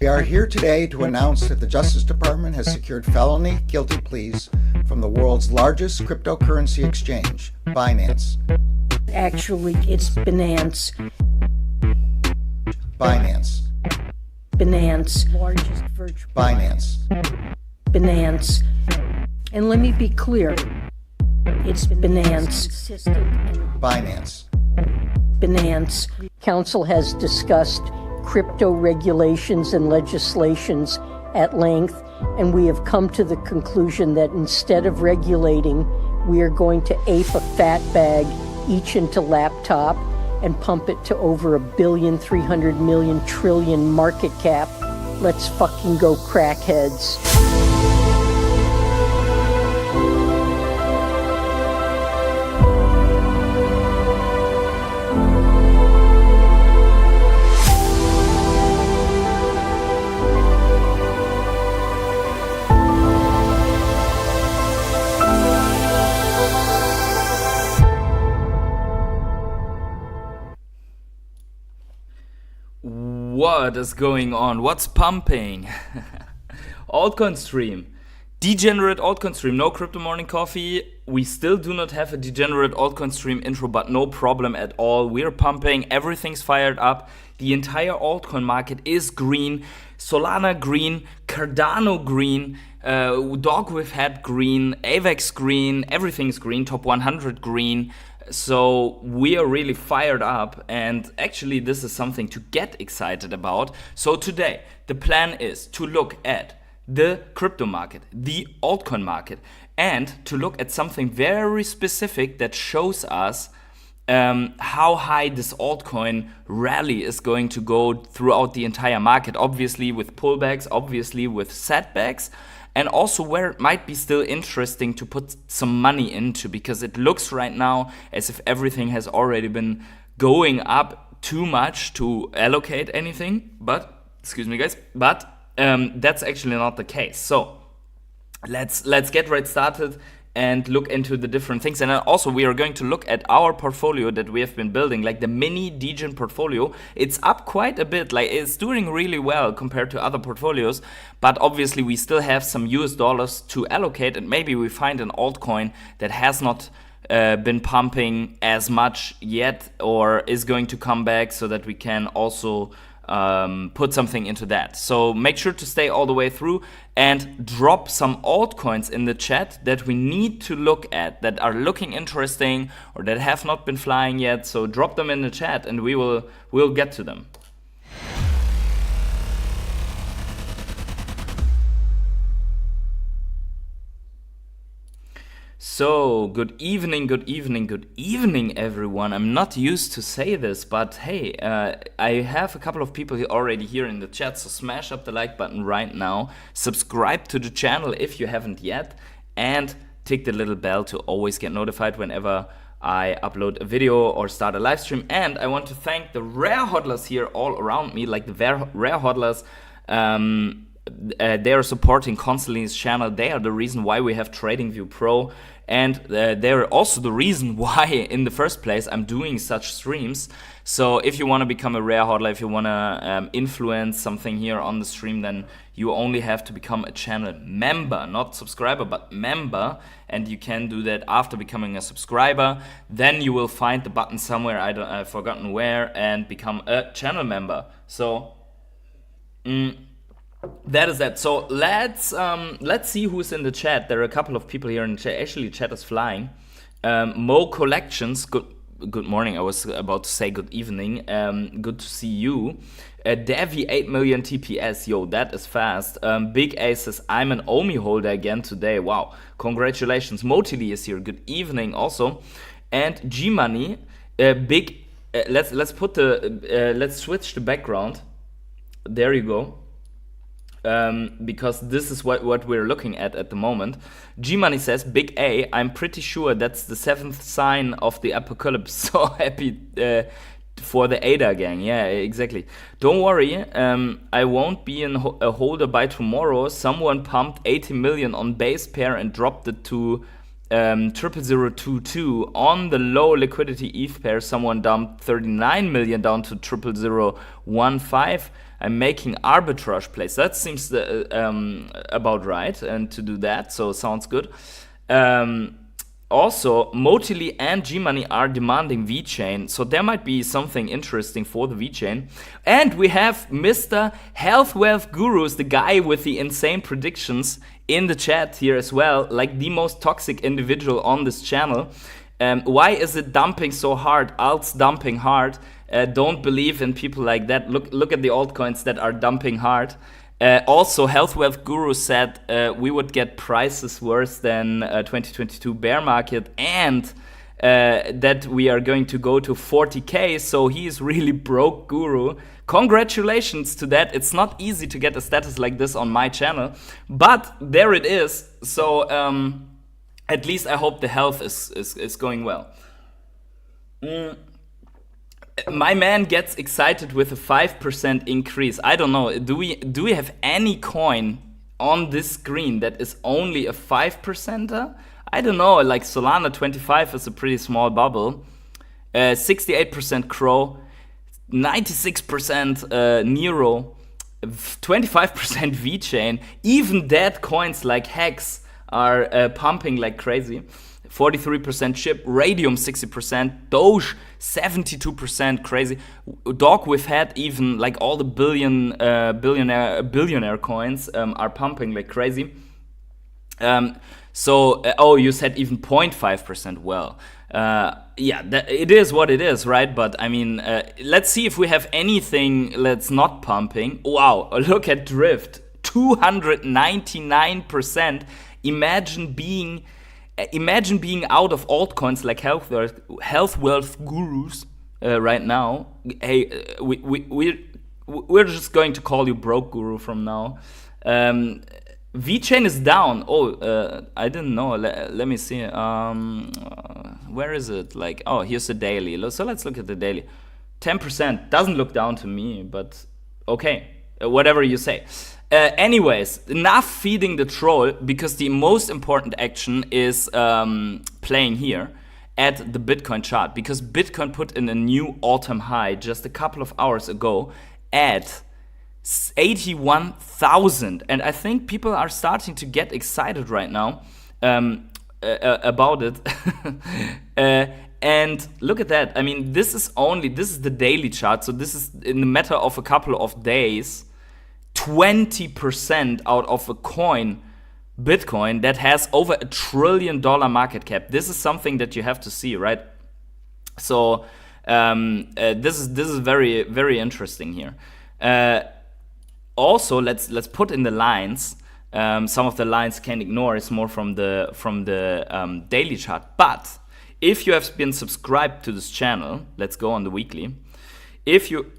We are here today to announce that the Justice Department has secured felony guilty pleas from the world's largest cryptocurrency exchange, Binance. Actually, it's Binance. Binance. Binance. Largest virtual. Binance. Binance. And let me be clear. It's Binance. Binance. Binance. Council has discussed crypto regulations and legislations at length, and we have come to the conclusion that instead of regulating, we are going to ape a fat bag each into laptop and pump it to over $1,300,000,000,000,000,000,000,000 market cap. Let's fucking go, crackheads. What is going on? What's pumping? Altcoin stream. Degenerate altcoin stream. No crypto morning coffee. We still do not have a degenerate altcoin stream intro, but no problem at all. We're pumping. Everything's fired up. The entire altcoin market is green. Solana green. Cardano green. Dog with Hat green. AVAX green. Everything's green. Top 100 green. So we are really fired up, and actually this is something to get excited about. So today the plan is to look at the crypto market, the altcoin market, and to look at something very specific that shows us how high this altcoin rally is going to go throughout the entire market, obviously with pullbacks, obviously with setbacks, and also where it might be still interesting to put some money into, because it looks right now as if everything has already been going up too much to allocate anything. But, excuse me guys, but that's actually not the case. So let's get right started and look into the different things. And then also we are going to look at our portfolio that we have been building, like the mini Degen portfolio. It's up quite a bit, like it's doing really well compared to other portfolios, but obviously we still have some US dollars to allocate, and maybe we find an altcoin that has not been pumping as much yet or is going to come back, so that we can also put something into that. So make sure to stay all the way through and drop some altcoins in the chat that we need to look at, that are looking interesting or that have not been flying yet. So drop them in the chat and we'll get to them. So, good evening, everyone. I'm not used to say this, but hey, I have a couple of people already here in the chat, so smash up the like button right now, subscribe to the channel if you haven't yet, and tick the little bell to always get notified whenever I upload a video or start a live stream. And I want to thank the rare hodlers here all around me, like the rare hodlers. They are supporting constantly this channel. They are the reason why we have TradingView Pro, and they're also the reason why in the first place I'm doing such streams. So if you want to become a rare hodler, if you want to influence something here on the stream, then you only have to become a channel member, not subscriber, but member. And you can do that after becoming a subscriber. Then you will find the button somewhere, I've forgotten where, and become a channel member. So that is that. So let's see who's in the chat. There are a couple of people here in the chat. Actually, chat is flying. Mo Collections. Good morning. I was about to say good evening. Good to see you. Devi 8 million TPS. Yo, that is fast. Big A says I'm an OMI holder again today. Wow, congratulations. Motili is here. Good evening also. And G Money. Big. Let's switch the background. There you go. Because this is what we're looking at the moment. G-Money says, Big A, I'm pretty sure that's the 7th sign of the apocalypse. So happy for the ADA gang. Yeah, exactly. Don't worry, I won't be a holder by tomorrow. Someone pumped 80 million on base pair and dropped it to 00022 on the low liquidity ETH pair. Someone dumped 39 million down to 00015. I'm making arbitrage plays. That seems about right, and to do that, so sounds good. Also, Motili and G-Money are demanding Vechain, so there might be something interesting for the Vechain. And we have Mr. Health Wealth Gurus, the guy with the insane predictions, in the chat here as well, like the most toxic individual on this channel. Why is it dumping so hard? Alt's dumping hard. Don't believe in people like that. Look at the altcoins that are dumping hard. Also, Health Wealth Guru said we would get prices worse than 2022 bear market, and that we are going to go to 40k, so he's really broke guru. Congratulations to that. It's not easy to get a status like this on my channel, but there it is. So at least I hope the health is going well. My man gets excited with a 5% increase. I don't know. Do we have any coin on this screen that is only a 5%? I don't know. Like Solana 25 is a pretty small bubble. 68% Crow, 96% Nero, 25% Vechain. Even dead coins like Hex are pumping like crazy. 43% chip, Radium 60%, Doge 72%, crazy. Dog with Head, even like all the billionaire coins are pumping like crazy. Oh, you said even 0.5%. Well, yeah, it is what it is, right? But I mean, let's see if we have anything that's not pumping. Wow, look at Drift, 299%. Imagine being out of altcoins like Health Wealth Gurus right now. Hey, we're just going to call you broke guru from now. Vechain is down. Oh, I didn't know. Let me see. Where is it? Like, oh, here's the daily. So let's look at the daily. 10% doesn't look down to me, but okay, whatever you say. Anyways, enough feeding the troll, because the most important action is playing here at the Bitcoin chart, because Bitcoin put in a new all-time high just a couple of hours ago at 81,000, and I think people are starting to get excited right now about it. And look at that. I mean, this is the daily chart, so this is in the matter of a couple of days. 20% out of a coin, Bitcoin, that has over $1 trillion market cap. This is something that you have to see, right? So this is very, very interesting here. Also, let's put in the lines. Some of the lines can ignore. It's more from the daily chart. But if you have been subscribed to this channel, let's go on the weekly. If you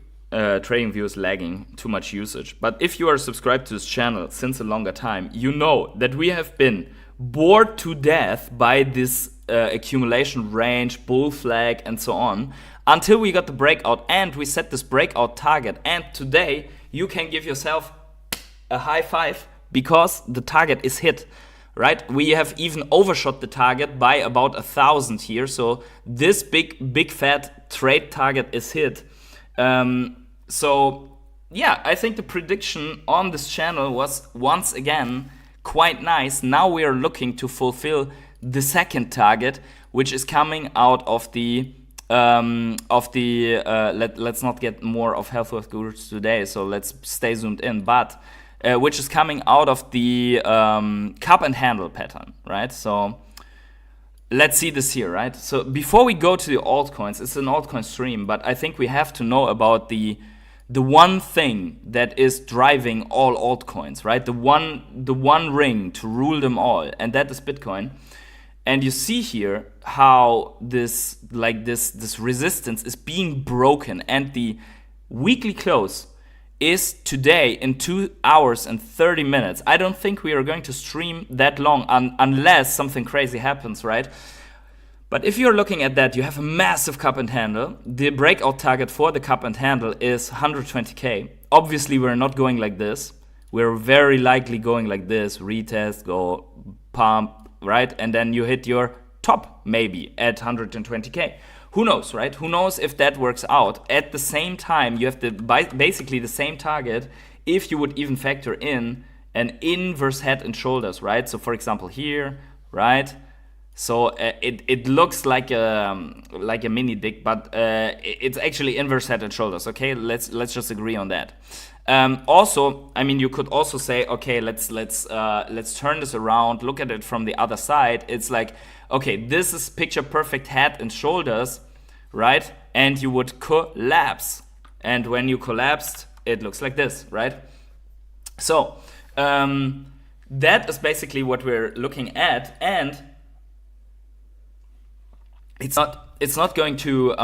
trading view is lagging, too much usage. But if you are subscribed to this channel since a longer time, you know that we have been bored to death by this accumulation range, bull flag, and so on, until we got the breakout, and we set this breakout target. And today you can give yourself a high five, because the target is hit, right? We have even overshot the target by about 1,000 here. So this big fat trade target is hit. So yeah, I think the prediction on this channel was once again quite nice. Now we are looking to fulfill the second target, which is coming out of the let's not get more of Health Wealth Gurus today, so let's stay zoomed in, but which is coming out of the cup and handle pattern, right? So let's see this here, right? So before we go to the altcoins, it's an altcoin stream, but I think we have to know about the one thing that is driving all altcoins, right? The one ring to rule them all, and that is Bitcoin. And you see here how this resistance is being broken, and the weekly close is today in 2 hours and 30 minutes. I don't think we are going to stream that long unless something crazy happens, right? But if you're looking at that, you have a massive cup and handle. The breakout target for the cup and handle is 120k. Obviously, we're not going like this. We're very likely going like this. Retest, go pump, right? And then you hit your top maybe at 120K. Who knows, right? Who knows if that works out? At the same time, you have basically the same target if you would even factor in an inverse head and shoulders, right? So for example here, right? So it looks like a mini dick, but it's actually inverse head and shoulders. Okay, let's just agree on that. Also, I mean, you could also say, okay, let's turn this around, look at it from the other side. It's like, okay, this is picture perfect head and shoulders, right? And you would collapse, and when you collapsed, it looks like this, right? So that is basically what we're looking at, and it's not going to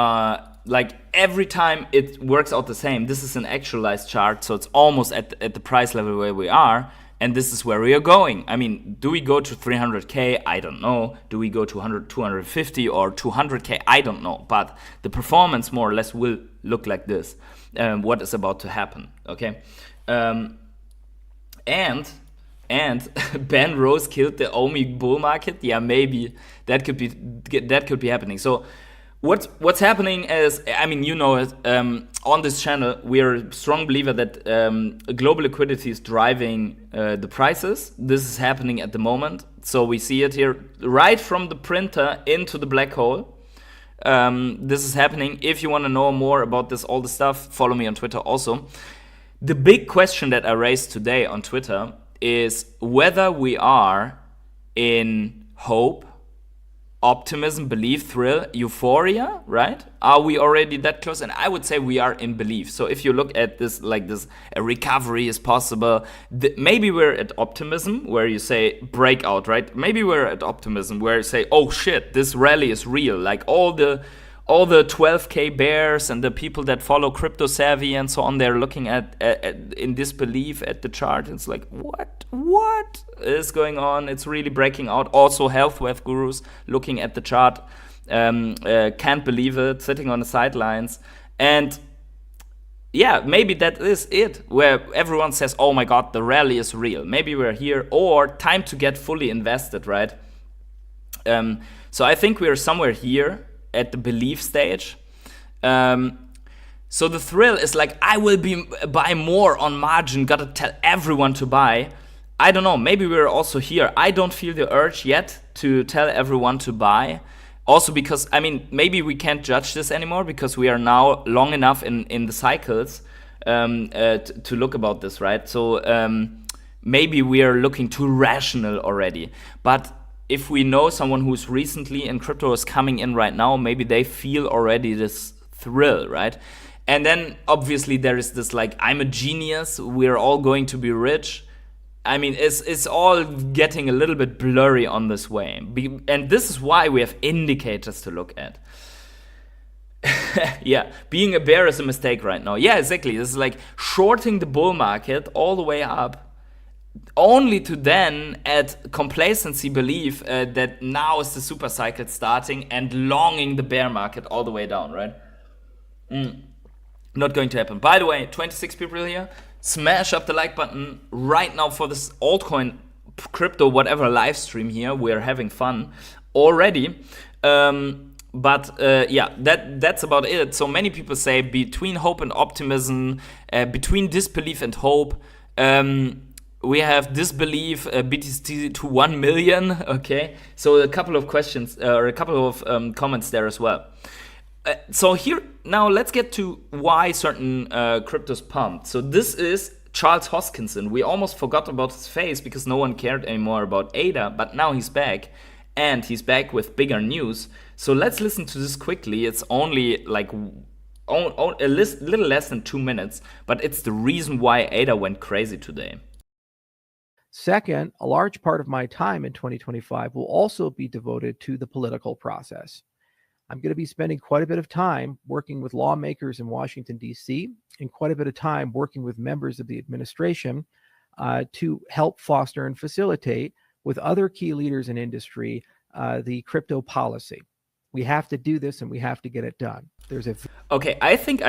like every time it works out the same. This is an actualized chart, so it's almost at the price level where we are, and this is where we are going. I mean, do we go to 300K? I don't know. Do we go to 250 or 200K? I don't know. But the performance more or less will look like this. What is about to happen? Okay, and Ben Rose killed the OMI bull market. Yeah, maybe that could be happening. So what's happening is, I mean, you know it, on this channel we are a strong believer that global liquidity is driving the prices. This is happening at the moment. So we see it here right from the printer into the black hole. This is happening. If you want to know more about this, all the stuff, follow me on Twitter also. The big question that I raised today on Twitter is whether we are in hope, optimism, belief, thrill, euphoria, right? Are we already that close? And I would say we are in belief. So if you look at this like this, a recovery is possible. Maybe we're at optimism, where you say breakout, right? Maybe we're at optimism, where you say, oh shit, this rally is real. Like all the 12K bears and the people that follow crypto savvy and so on, they're looking at in disbelief at the chart. It's like, what is going on? It's really breaking out. Also, health wealth gurus looking at the chart, can't believe it, sitting on the sidelines. And yeah, maybe that is it, where everyone says, oh my God, the rally is real. Maybe we're here, or time to get fully invested, right? So I think we're somewhere here at the belief stage. So the thrill is like, I will buy more on margin, gotta tell everyone to buy. I don't know, maybe we're also here. I don't feel the urge yet to tell everyone to buy. Also because, I mean, maybe we can't judge this anymore because we are now long enough in the cycles to look about this, right? So maybe we are looking too rational already. But if we know someone who's recently in crypto is coming in right now, maybe they feel already this thrill, right? And then obviously there is this like, I'm a genius, we're all going to be rich. I mean, it's all getting a little bit blurry on this way. And this is why we have indicators to look at. Yeah, being a bear is a mistake right now. Yeah, exactly. This is like shorting the bull market all the way up, only to then add complacency belief that now is the super cycle starting, and longing the bear market all the way down, right? Not going to happen. By the way, 26 people here, smash up the like button right now for this altcoin, crypto, whatever live stream here. We're having fun already. But yeah, that's about it. So many people say between hope and optimism, between disbelief and hope, we have disbelief, BTC to 1 million, okay? So a couple of questions, or a couple of comments there as well. So here, now let's get to why certain cryptos pumped. So this is Charles Hoskinson. We almost forgot about his face because no one cared anymore about ADA, but now he's back, and he's back with bigger news. So let's listen to this quickly. It's only like a little less than 2 minutes, but it's the reason why ADA went crazy today. Second, a large part of my time in 2025 will also be devoted to the political process. I'm going to be spending quite a bit of time working with lawmakers in Washington, D.C., and quite a bit of time working with members of the administration to help foster and facilitate with other key leaders in industry the crypto policy. We have to do this, and we have to get it done. Okay, I think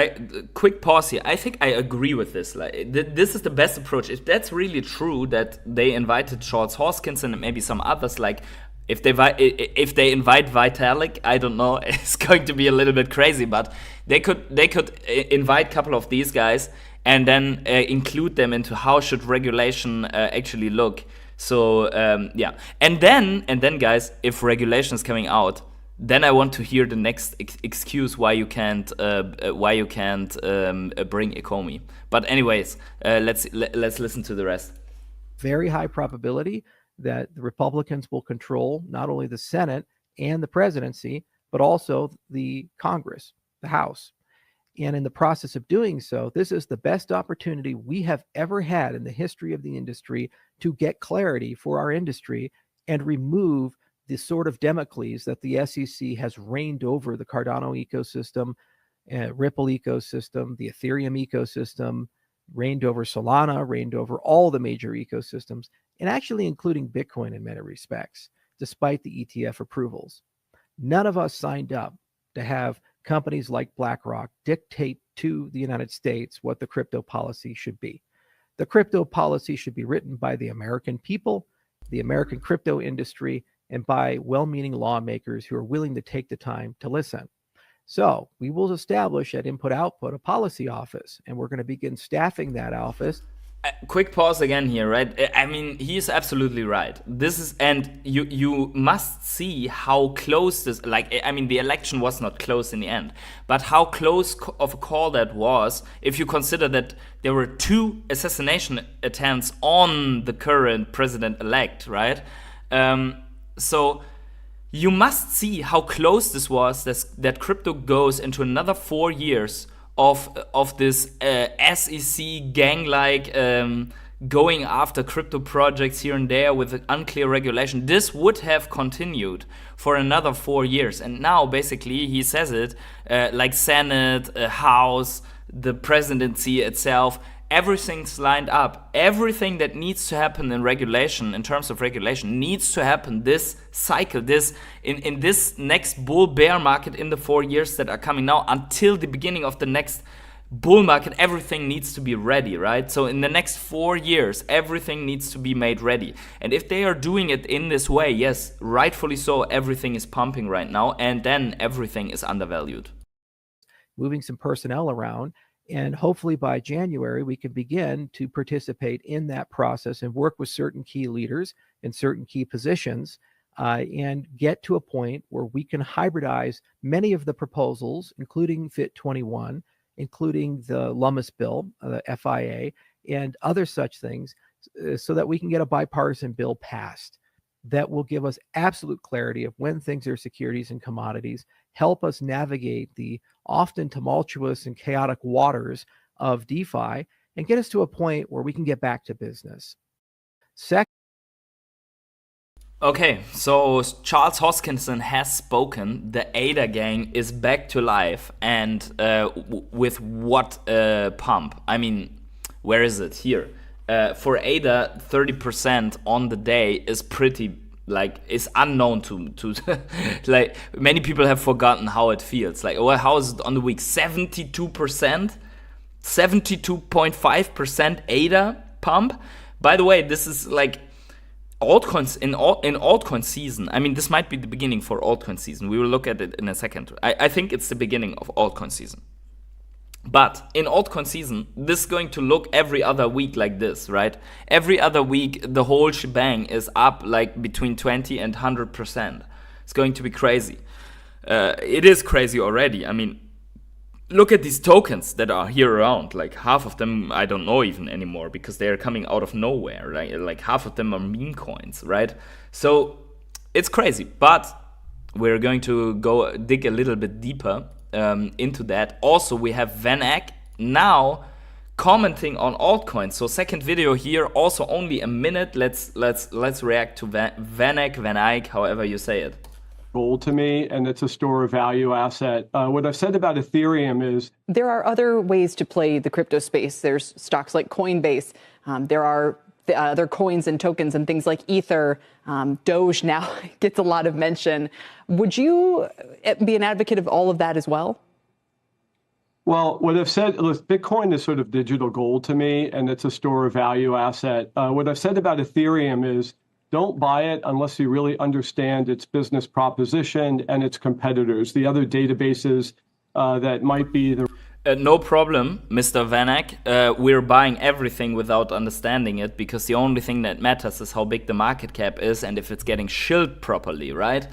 quick pause here. I think I agree with this. Like, this is the best approach. If that's really true that they invited Charles Hoskinson and maybe some others, like, if they invite Vitalik, I don't know, it's going to be a little bit crazy, but they could invite a couple of these guys and then include them into how should regulation actually look. So yeah, and then guys, if regulation is coming out, then I want to hear the next excuse why you can't bring economy. But anyways, let's listen to the rest. Very high probability that the Republicans will control not only the Senate and the presidency, but also the Congress, the House. And in the process of doing so, this is the best opportunity we have ever had in the history of the industry to get clarity for our industry and remove the sort of Damocles that the SEC has reigned over the Cardano ecosystem, Ripple ecosystem, the Ethereum ecosystem, reigned over Solana, reigned over all the major ecosystems, and actually including Bitcoin in many respects, despite the ETF approvals. None of us signed up to have companies like BlackRock dictate to the United States what the crypto policy should be. The crypto policy should be written by the American people, the American crypto industry, and by well-meaning lawmakers who are willing to take the time to listen. So we will establish at Input Output a policy office, and we're going to begin staffing that office. Quick pause again here, right? I mean, he is absolutely right. This is, and you must see how close this, like, I mean, the election was not close in the end, but how close of a call that was if you consider that there were 2 assassination attempts on the current president-elect, right? So you must see how close this was, that crypto goes into another 4 years of this SEC gang-like going after crypto projects here and there with unclear regulation. This would have continued for another 4 years. And now basically he says it like Senate, House, the presidency itself, everything's lined up. Everything that needs to happen in regulation, in terms of regulation, needs to happen this cycle, in this next bull bear market in the 4 years that are coming now until the beginning of the next bull market. Everything needs to be ready, right? So in the next 4 years, everything needs to be made ready. And if they are doing it in this way, yes, rightfully so, everything is pumping right now, and then everything is undervalued. Moving some personnel around. And hopefully by January, we can begin to participate in that process and work with certain key leaders in certain key positions and get to a point where we can hybridize many of the proposals, including Fit 21, including the Lummis bill, the FIA, and other such things, so that we can get a bipartisan bill passed that will give us absolute clarity of when things are securities and commodities, help us navigate the often tumultuous and chaotic waters of DeFi, and get us to a point where we can get back to business. Second. Okay, so Charles Hoskinson has spoken. The ADA gang is back to life, and with what pump? I mean, where is it? Here. For ADA, 30% on the day is pretty, like, is unknown to like, many people have forgotten how it feels. Like, well, how is it on the week? 72%, 72.5% ADA pump. By the way, this is like altcoins in altcoin season. I mean, this might be the beginning for altcoin season. We will look at it in a second. I think it's the beginning of altcoin season. But in altcoin season, this is going to look every other week like this, right? Every other week, the whole shebang is up like between 20 and 100%. It's going to be crazy. It is crazy already. I mean, look at these tokens that are here around. Like half of them, I don't know even anymore because they are coming out of nowhere. Like half of them are meme coins, right? So it's crazy. But we're going to go dig a little bit deeper into that. Also, we have Vechain now commenting on altcoins. So second video here, also only a minute. Let's react to Vechain, however you say it. Gold to me, and it's a store of value asset. What I've said about Ethereum is there are other ways to play the crypto space. There's stocks like Coinbase. There are the other coins and tokens and things like Ether. Doge now gets a lot of mention. Would you be an advocate of all of that as well? Well, what I've said, Bitcoin is sort of digital gold to me, and it's a store of value asset. What I've said about Ethereum is don't buy it unless you really understand its business proposition and its competitors, the other databases that might be the no problem, Mr. Vanek. We're buying everything without understanding it because the only thing that matters is how big the market cap is and if it's getting shilled properly, right?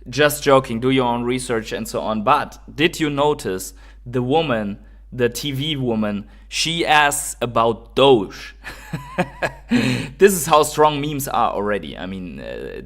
Just joking, do your own research and so on. But did you notice the woman, the TV woman, she asks about Doge? This is how strong memes are already. I mean,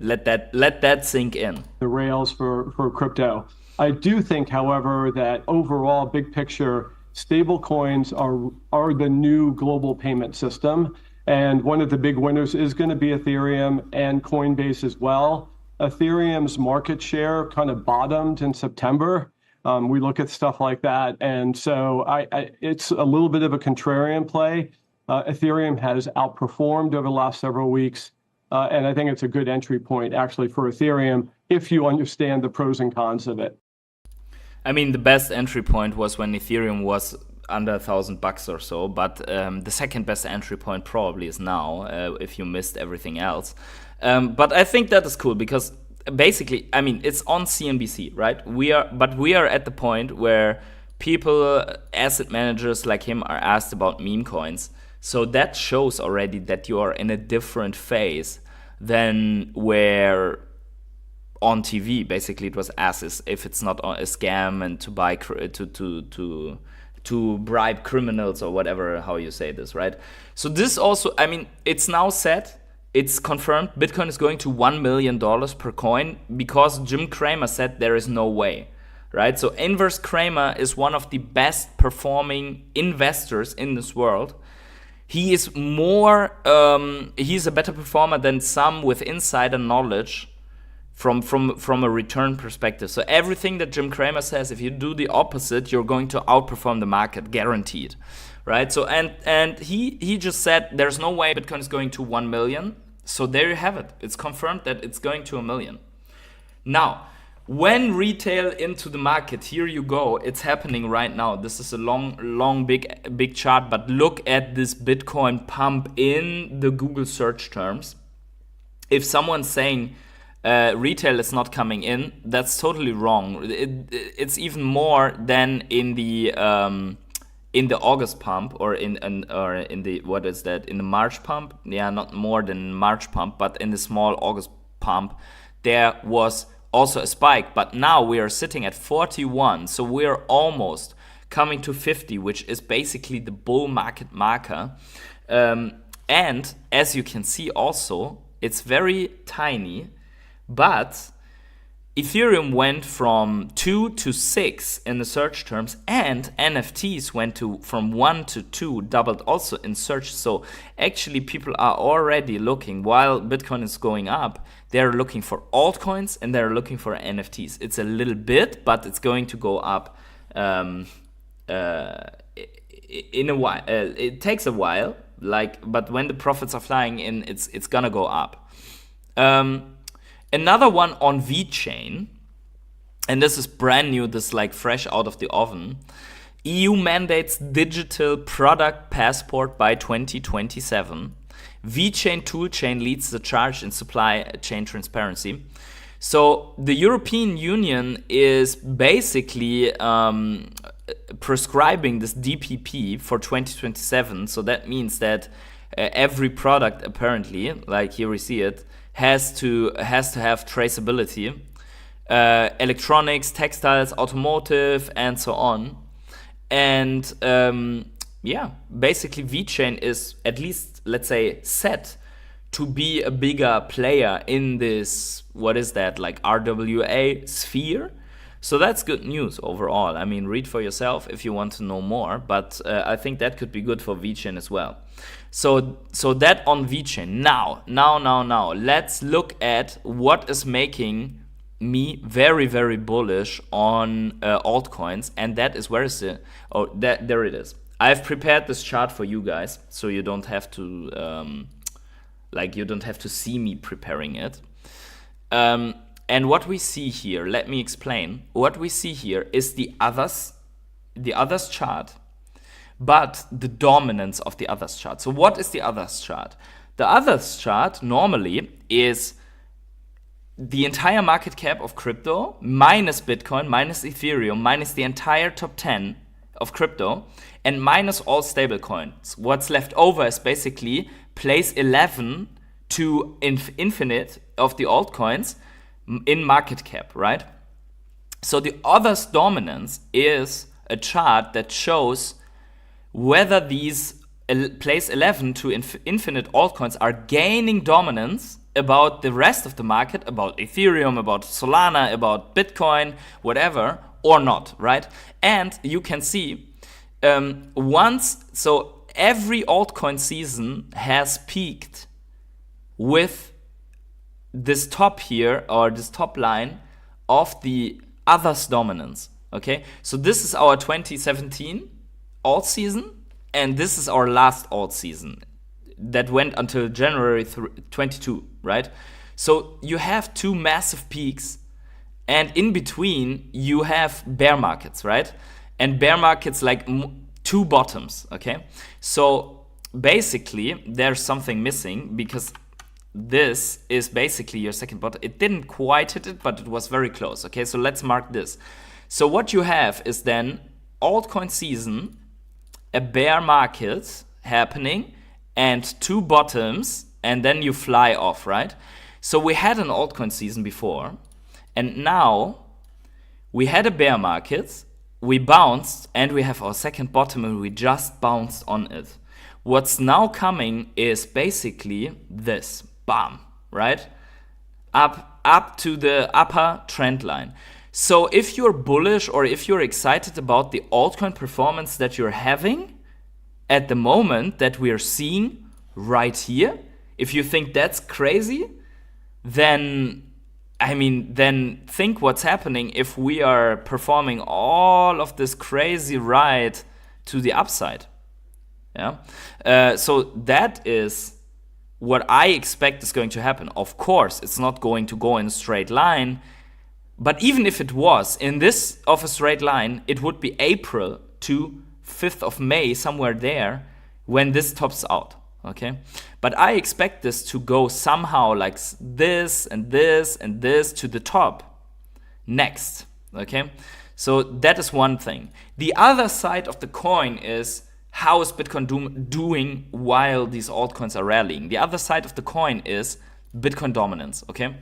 let that sink in. The rails for crypto. I do think, however, that overall, big picture, stable coins are the new global payment system. And one of the big winners is going to be Ethereum and Coinbase as well. Ethereum's market share kind of bottomed in September. We look at stuff like that. And so it's a little bit of a contrarian play. Ethereum has outperformed over the last several weeks. And I think it's a good entry point, actually, for Ethereum if you understand the pros and cons of it. I mean, the best entry point was when Ethereum was under $1,000 or so, but the second best entry point probably is now, if you missed everything else. But I think that is cool because basically, I mean, it's on CNBC, right? We are at the point where people, asset managers like him, are asked about meme coins. So that shows already that you are in a different phase than where on TV, basically, it was asked if it's not a scam and to buy to bribe criminals or whatever, how you say this, right? So this also, I mean, it's now set, it's confirmed. Bitcoin is going to $1 million per coin because Jim Cramer said there is no way, right? So Inverse Cramer is one of the best performing investors in this world. He is he's a better performer than some with insider knowledge from a return perspective. So everything that Jim Cramer says, if you do the opposite, you're going to outperform the market, guaranteed, right? So and he just said there's no way Bitcoin is going to 1 million. So there you have it. It's confirmed that it's going to 1 million. Now, when retail into the market, here you go. It's happening right now. This is a long, big chart, but look at this Bitcoin pump in the Google search terms. If someone's saying retail is not coming in, that's totally wrong. It's even more than in the August pump or in the what is that, in the March pump? Yeah, not more than March pump, but in the small August pump there was also a spike, but now we are sitting at 41, so we are almost coming to 50, which is basically the bull market marker. And as you can see also, it's very tiny, but Ethereum went from 2 to 6 in the search terms, and NFTs went from 1 to 2, doubled also in search. So actually people are already looking, while Bitcoin is going up, they're looking for altcoins and they're looking for NFTs. It's a little bit, but it's going to go up in a while. It takes a while, but when the profits are flying in, it's gonna go up. Another one on Vechain, and this is brand new, this like fresh out of the oven. EU mandates digital product passport by 2027. Vechain toolchain leads the charge in supply chain transparency. So the European Union is basically prescribing this DPP for 2027. So that means that every product apparently, like here we see it, has to have traceability, electronics, textiles, automotive, and so on. And basically Vechain is, at least let's say, set to be a bigger player in this, what is that, like RWA sphere. So that's good news overall. I mean, read for yourself if you want to know more, but I think that could be good for Vechain as well. So that on Vechain. Now, let's look at what is making me very, very bullish on altcoins, and that is, where is it? Oh, there it is. I've prepared this chart for you guys, so you don't have to see me preparing it. And what we see here, let me explain. What we see here is the others chart, but the dominance of the others chart. So what is the others chart? The others chart normally is the entire market cap of crypto minus Bitcoin, minus Ethereum, minus the entire top 10 of crypto, and minus all stable coins. What's left over is basically place 11 to infinite of the altcoins in market cap, right? So the others dominance is a chart that shows whether these place 11 to infinite altcoins are gaining dominance about the rest of the market, about Ethereum, about Solana, about Bitcoin, whatever, or not, right? And you can see so every altcoin season has peaked with this top here, or this top line of the others dominance, okay? So this is our 2017 alt season, and this is our last alt season that went until January 22, right? So you have two massive peaks, and in between you have bear markets, right? And bear markets like two bottoms, okay? So basically there's something missing, because this is basically your second bottom. It didn't quite hit it, but it was very close, okay? So let's mark this. So what you have is then altcoin season, a bear market happening, and two bottoms, and then you fly off, right? So we had an altcoin season before, and now we had a bear market, we bounced, and we have our second bottom, and we just bounced on it. What's now coming is basically this, bam, right? Up to the upper trend line. So if you're bullish, or if you're excited about the altcoin performance that you're having at the moment, that we are seeing right here, if you think that's crazy, then think what's happening if we are performing all of this crazy ride to the upside. Yeah. So that is what I expect is going to happen. Of course, it's not going to go in a straight line, but even if it was in this of a straight line, it would be April to 5th of May, somewhere there, when this tops out. Okay, but I expect this to go somehow like this and this and this to the top next. Okay, so that is one thing. The other side of the coin is, how is Bitcoin doing while these altcoins are rallying? The other side of the coin is Bitcoin dominance. Okay,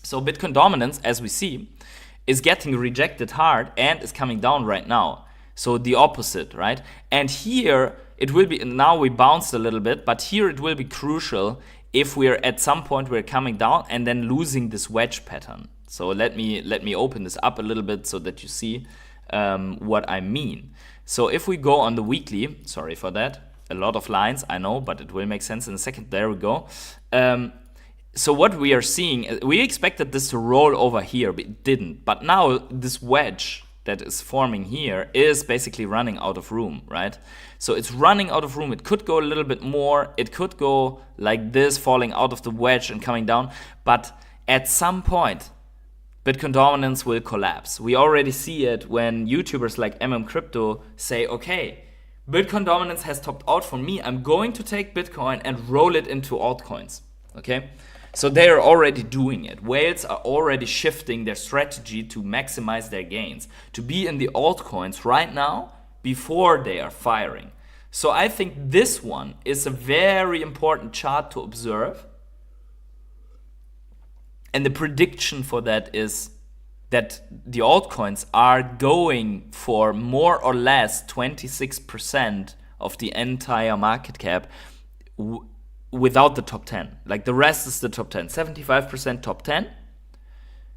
so Bitcoin dominance, as we see, is getting rejected hard and is coming down right now. So the opposite, right? And here it will be, now we bounced a little bit, but here it will be crucial if we're at some point we're coming down and then losing this wedge pattern. So let me open this up a little bit so that you see what I mean. So if we go on the weekly, sorry for that, a lot of lines, I know, but it will make sense in a second. There we go. So what we are seeing, we expected this to roll over here, but it didn't. But now this wedge that is forming here is basically running out of room, right? So it's running out of room. It could go a little bit more. It could go like this, falling out of the wedge and coming down. But at some point, Bitcoin dominance will collapse. We already see it when YouTubers like Crypto say, okay, Bitcoin dominance has topped out for me. I'm going to take Bitcoin and roll it into altcoins, okay? So they are already doing it. Whales are already shifting their strategy to maximize their gains, to be in the altcoins right now before they are firing. So I think this one is a very important chart to observe. And the prediction for that is that the altcoins are going for more or less 26% of the entire market cap without the top 10. Like the rest is the top 10. 75% top 10,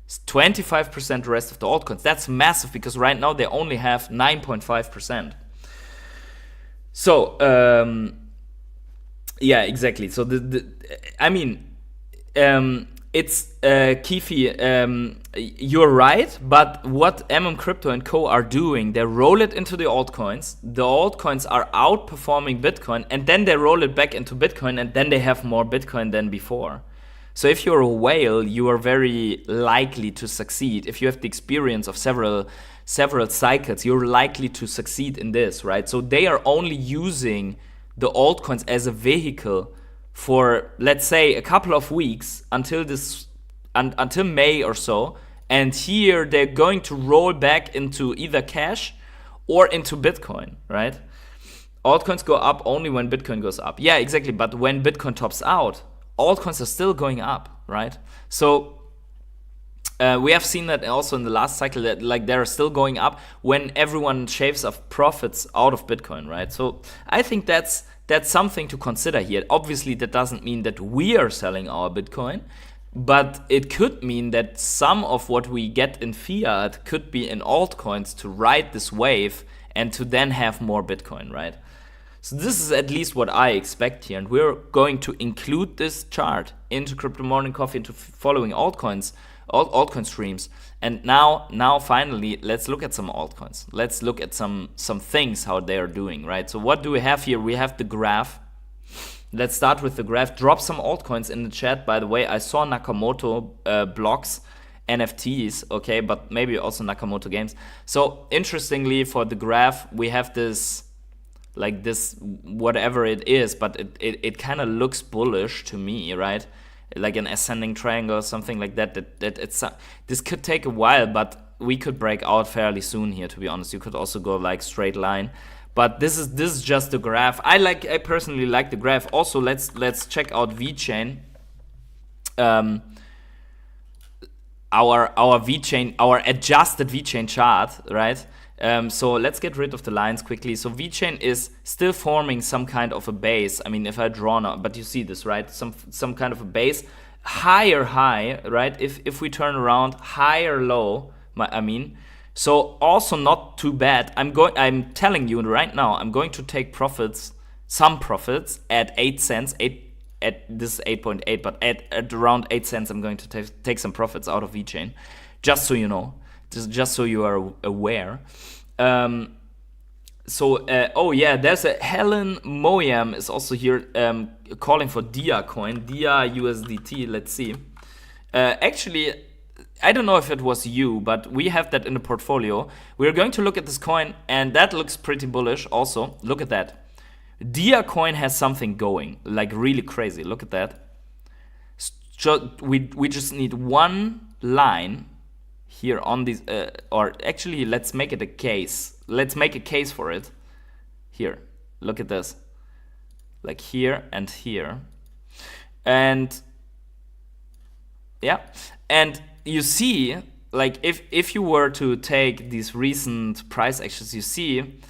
25% the rest of the altcoins. That's massive, because right now they only have 9.5%. So, yeah, exactly. So, it's Keefe, you're right, but what Crypto and Co. are doing, they roll it into the altcoins. The altcoins are outperforming Bitcoin, and then they roll it back into Bitcoin, and then they have more Bitcoin than before. So if you're a whale, you are very likely to succeed. If you have the experience of several cycles, you're likely to succeed in this, right? So they are only using the altcoins as a vehicle for, let's say, a couple of weeks until until May or so, and here they're going to roll back into either cash or into Bitcoin, right? Altcoins go up only when Bitcoin goes up. Yeah, exactly. But when Bitcoin tops out, altcoins are still going up, right? So we have seen that also in the last cycle, that like they're still going up when everyone shaves off profits out of Bitcoin, right? So I think that's something to consider here. Obviously, that doesn't mean that we are selling our Bitcoin, but it could mean that some of what we get in fiat could be in altcoins to ride this wave and to then have more Bitcoin, right? So this is at least what I expect here, and we're going to include this chart into Crypto Morning Coffee, into following altcoin streams. And now finally, let's look at some altcoins. Let's look at some things, how they are doing, right? So what do we have here? We have the graph. Let's start with the graph. Drop some altcoins in the chat. By the way, I saw Nakamoto blocks NFTs, okay, but maybe also Nakamoto games. So interestingly, for the graph, we have this, like this, whatever it is, but it kind of looks bullish to me, right? Like an ascending triangle or something like that. This could take a while, but we could break out fairly soon here, to be honest. You could also go like straight line. But this is just the graph. I personally like the graph. Also, let's check out Vechain. Our Vechain, our adjusted Vechain chart, right? So let's get rid of the lines quickly. So Vechain is still forming some kind of a base. I mean, if I draw now, but you see this, right? Some kind of a base, higher high, right? If we turn around, higher low. I mean, so also not too bad. I'm telling you right now, I'm going to take some profits at 8 cents. This is 8.8, but at around 8 cents, I'm going to take some profits out of Vechain, just so you know, just so you are aware. Oh yeah, there's a Helen Moyam is also here calling for Dia coin, Dia USDT. Let's see. Actually, I don't know if it was you, but we have that in the portfolio. We're going to look at this coin, and that looks pretty bullish also. Look at that. Dia coin has something going, like really crazy. Look at that. So we just need one line here on these, or actually let's make it a case. Let's make a case for it. Here, look at this. Like here and here. And yeah, and you see, like if you were to take these recent price actions, you see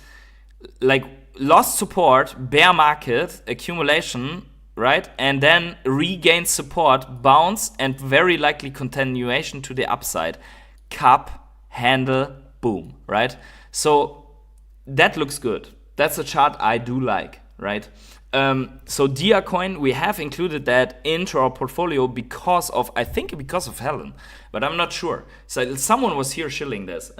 like lost support, bear market, accumulation, right? And then regain support, bounce, and very likely continuation to the upside. Cup, handle, boom, right? So that looks good. That's a chart I do like, right? So Dia coin, we have included that into our portfolio because of Helen, but I'm not sure. So someone was here shilling this.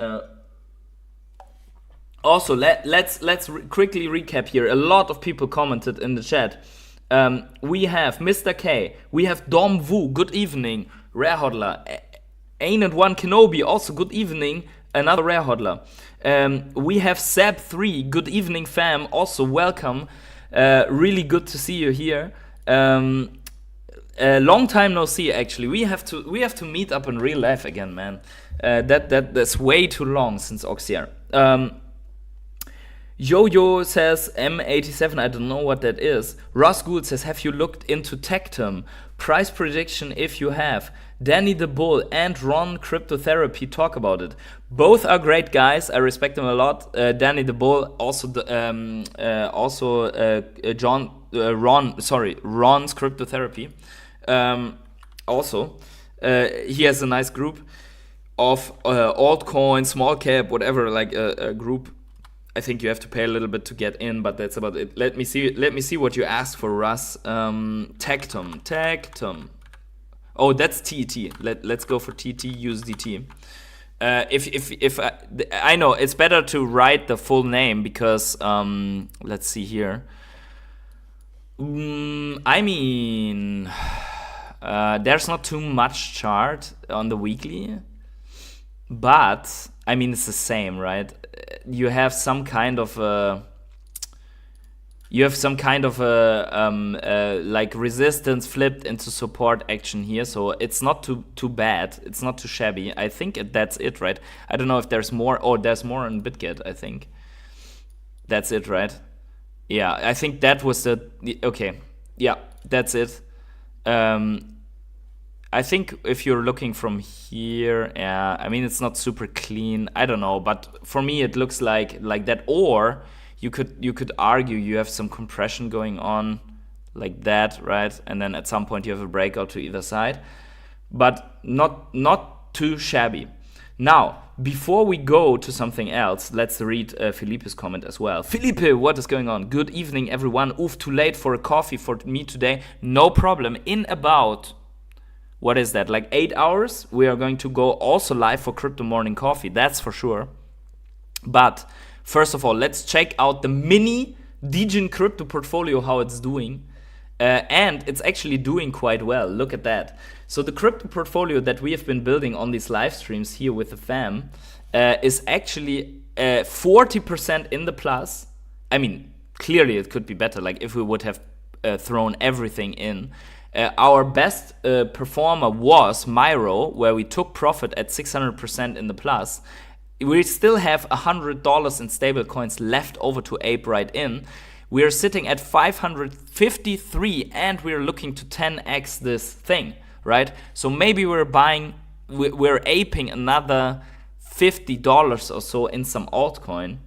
Also, let's quickly recap here. A lot of people commented in the chat. We have Mr. K, we have Dom Wu, good evening, Rare Hodler, Ain and One Kenobi, also good evening, another Rare Hodler. We have Seb3, good evening fam, also welcome. Really good to see you here. Long time no see, actually. We have to meet up in real life again, man. That's way too long since Oxier. Yo-Yo says M87, I don't know what that is. Ross Gould says, have you looked into Tectum? Price prediction if you have. Danny the Bull and Ron Cryptotherapy talk about it. Both are great guys. I respect them a lot. Danny the Bull, also Ron's Cryptotherapy. He has a nice group of altcoin, small cap, whatever, like a group. I think you have to pay a little bit to get in, but that's about it. Let me see what you asked for, Russ. Tectum. Oh, that's TET. Let's go for TT USDT. If I know it's better to write the full name because let's see here. I mean, there's not too much chart on the weekly, but I mean it's the same, right? You have some kind of you have some kind of a like resistance flipped into support action here, so it's not too bad. It's not too shabby. I think that's it, right? I don't know if there's more. Oh, there's more on Bitget, I think. That's it, right? Yeah, I think that was okay. Yeah, that's it. I think if you're looking from here, I mean, it's not super clean. I don't know, but for me it looks like that. Or you could argue you have some compression going on like that, right? And then at some point you have a breakout to either side, but not too shabby. Now, before we go to something else, let's read Felipe's comment as well. Felipe, what is going on? Good evening, everyone. Oof, too late for a coffee for me today. No problem. In about, what is that, like 8 hours? We are going to go also live for Crypto Morning Coffee, that's for sure. But first of all, let's check out the mini Degen crypto portfolio, how it's doing. And it's actually doing quite well. Look at that. So the crypto portfolio that we have been building on these live streams here with the fam is actually 40% in the plus. I mean, clearly it could be better, like if we would have thrown everything in. Our best performer was Myro, where we took profit at 600% in the plus. We still have $100 in stable coins left over to ape right in. We are sitting at 553 and we're looking to 10x this thing, right? So maybe we're aping another $50 or so in some altcoin,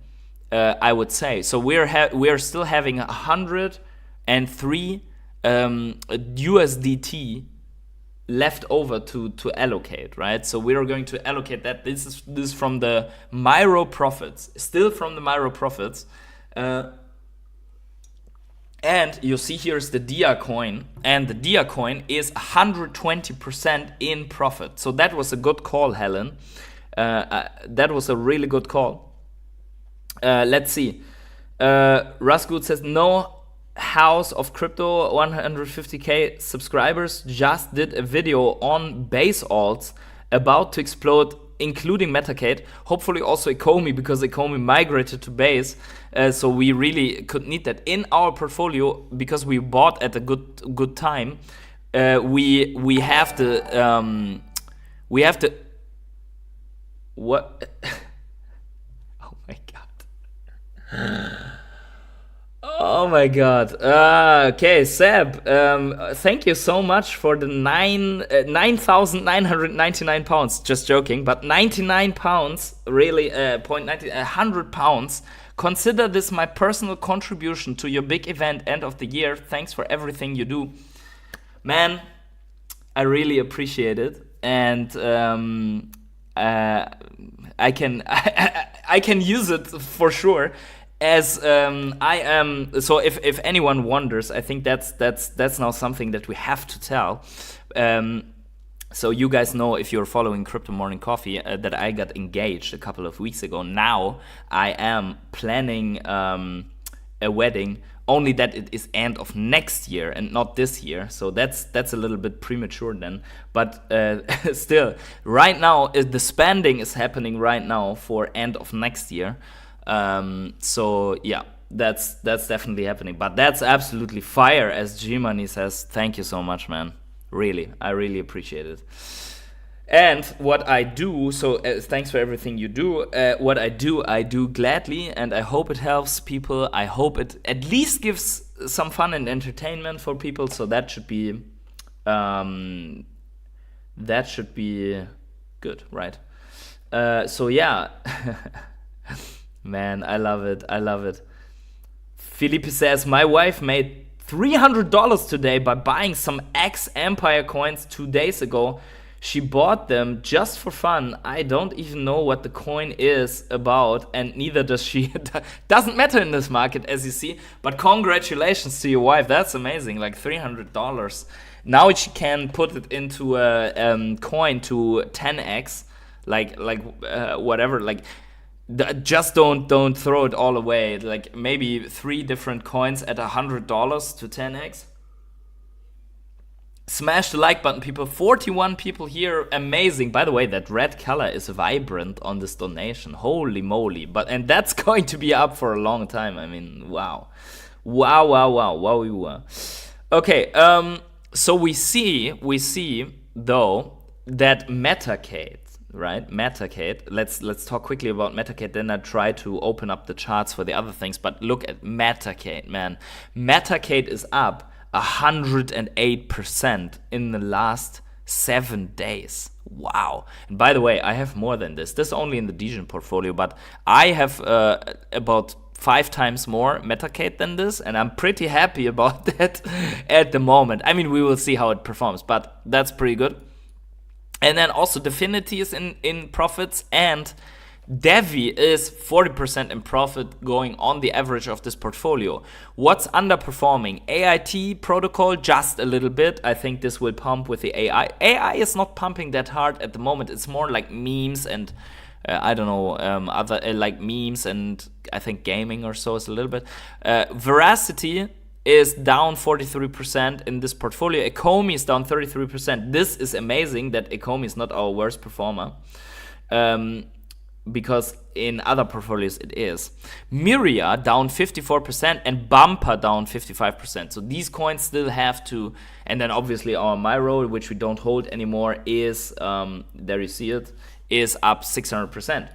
I would say. So we're still having 103 USDT left over to allocate, right? So we are going to allocate that. This is from the Myro profits, still from the Myro profits. And you see here is the Dia coin, and the Dia coin is 120% in profit. So that was a good call, Helen. That was a really good call. Let's see. Rasgood says, no house of crypto, 150k subscribers just did a video on base alts about to explode, including Mcade, hopefully also Ecomi, because Ecomi migrated to base, so we really could need that in our portfolio because we bought at a good time. We have to what? Oh my god. Oh my god. Okay, Seb, thank you so much for the 9,999 pounds. Just joking, but 99 pounds, really, 100 pounds. Consider this my personal contribution to your big event end of the year. Thanks for everything you do. Man, I really appreciate it. And I can use it for sure. As I am, so if anyone wonders, I think that's now something that we have to tell. So you guys know, if you're following Crypto Morning Coffee, that I got engaged a couple of weeks ago. Now I am planning a wedding, only that it is end of next year and not this year. So that's a little bit premature then. But still, right now the spending is happening right now for end of next year. So yeah, that's definitely happening, but that's absolutely fire, as G-Money says. Thank you so much, man. Really, I really appreciate it. And what I do, so thanks for everything you do. What I do gladly, and I hope it helps people. I hope it at least gives some fun and entertainment for people. So that should be good, right? So yeah. Man, I love it. Felipe says, my wife made $300 today by buying some X Empire coins 2 days ago. She bought them just for fun. I don't even know what the coin is about, and neither does she. Doesn't matter in this market, as you see. But congratulations to your wife. That's amazing. Like $300. Now she can put it into a coin to 10x, like whatever. Like, just don't throw it all away. Like maybe 3 different coins at $100 to 10x. Smash the like button, people. 41 people here. Amazing. By the way, that red color is vibrant on this donation. Holy moly. And that's going to be up for a long time. I mean, wow. Wow. Okay, so we see though that Mcade, right? Mcade. Let's talk quickly about Mcade. Then I try to open up the charts for the other things. But look at Mcade, man. Mcade is up 108% in the last 7 days. Wow. And by the way, I have more than this. This is only in the Degen portfolio, but I have about 5 times more Mcade than this, and I'm pretty happy about that at the moment. I mean, we will see how it performs, but that's pretty good. And then also Definity is in profits, and Devi is 40% in profit going on the average of this portfolio. What's underperforming? AIT protocol just a little bit. I think this will pump with the AI. AI is not pumping that hard at the moment. It's more like memes and other like memes and I think gaming or so is a little bit. Veracity is down 43% in this portfolio. Ecomi is down 33%. This is amazing that Ecomi is not our worst performer. Because in other portfolios it is. Myria down 54% and Bumper down 55%. So these coins still have to, and then obviously our Myro, which we don't hold anymore, is, there you see it, is up 600%.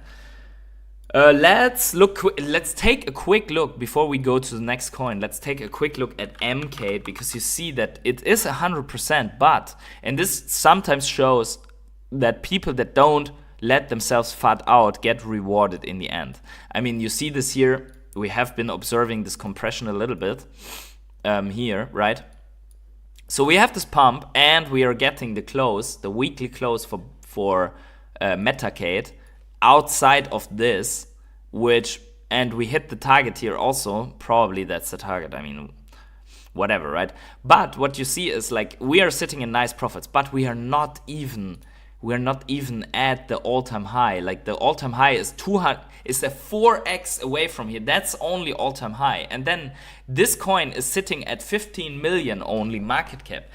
Let's take a quick look before we go to the next coin. Let's take a quick look at Mcade, because you see that it is 100%, but, and this sometimes shows that people that don't let themselves fat out get rewarded in the end. I mean, you see this here, we have been observing this compression a little bit here, right? So we have this pump and we are getting the close, the weekly close for Mcade outside of this, and we hit the target here also. Probably that's the target, I mean, whatever, right? But what you see is like we are sitting in nice profits, but we're not even at the all-time high. Like the all-time high is 200, is a 4x away from here. That's only all-time high. And then this coin is sitting at 15 million only market cap.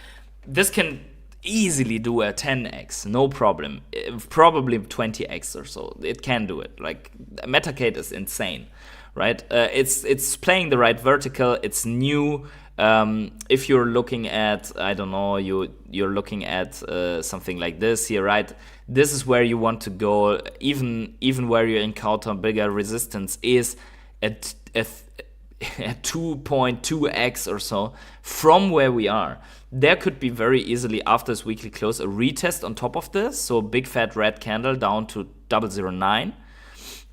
This can easily do a 10x, no problem. Probably 20x or so. It can do it. Like Mcade is insane, right? It's playing the right vertical. It's new. If you're looking at, I don't know, you're looking at something like this here, right? This is where you want to go. Even where you encounter bigger resistance is at 2.2x or so from where we are. There could be very easily after this weekly close a retest on top of this. So big fat red candle down to 009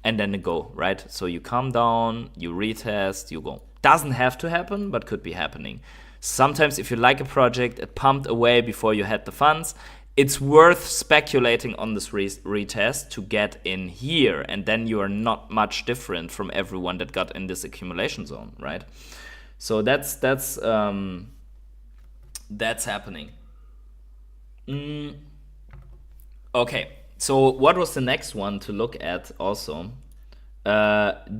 and then a go, right? So you come down, you retest, you go. Doesn't have to happen, but could be happening. Sometimes if you like a project, it pumped away before you had the funds, it's worth speculating on this retest to get in here, and then you are not much different from everyone that got in this accumulation zone, right? So that's happening. Okay, so what was the next one to look at also?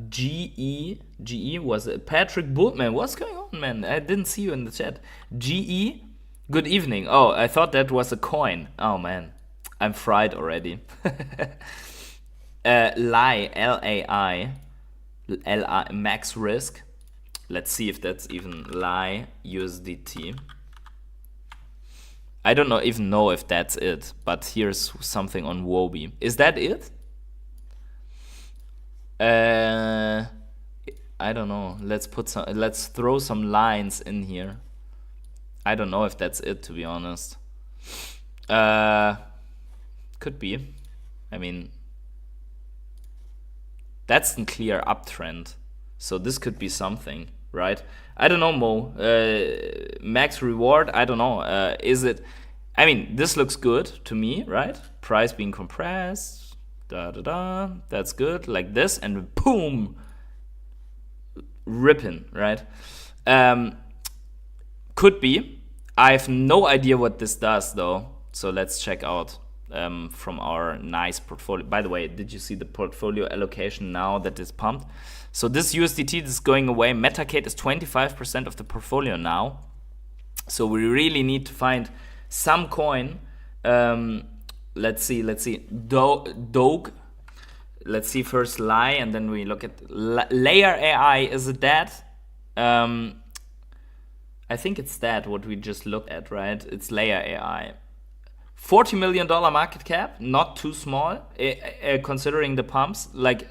GE was it? Patrick Bultman, what's going on, man? I didn't see you in the chat. GE, good evening. Oh, I thought that was a coin. Oh man, I'm fried already. LAI, max risk. Let's see if that's even LAI USDT. I don't even know if that's it, but here's something on Wobi. Is that it? I don't know. Let's throw some lines in here. I don't know if that's it, to be honest. Could be. I mean, that's a clear uptrend. So this could be something, right? I don't know, Mo. Max reward, I don't know. Is it? I mean, this looks good to me, right? Price being compressed. That's good, like this, and boom, ripping, right? Could be. I have no idea what this does though, so let's check out from our nice portfolio. By the way, did you see the portfolio allocation now that is pumped? So this USDT is going away. Mcade is 25% of the portfolio now, so we really need to find some coin. Let's see. Doge. Let's see first LAI, and then we look at Layer AI. Is it that? I think it's that what we just looked at, right? It's Layer AI. $40 million market cap, not too small, considering the pumps. Like,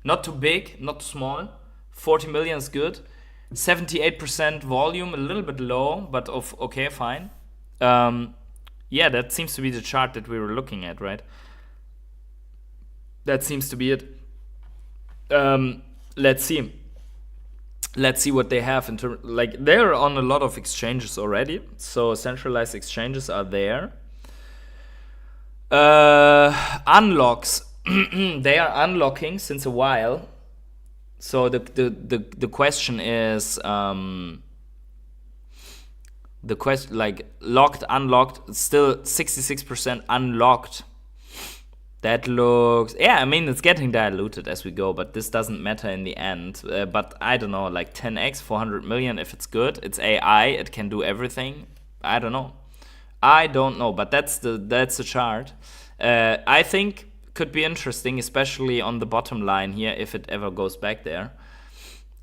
not too big, not too small. 40 million is good. 78% volume, a little bit low, but okay, fine. Yeah, that seems to be the chart that we were looking at, right? That seems to be it. Let's see. Let's see what they have in terms. Like, they're on a lot of exchanges already, so centralized exchanges are there. Unlocks. They are unlocking since a while. So the question is the question, like, locked, unlocked, still 66% unlocked. That looks, yeah, I mean, it's getting diluted as we go, but this doesn't matter in the end. But I don't know, like 10x, 400 million, if it's good. It's AI, it can do everything. I don't know, but that's the chart. I think could be interesting, especially on the bottom line here, if it ever goes back there.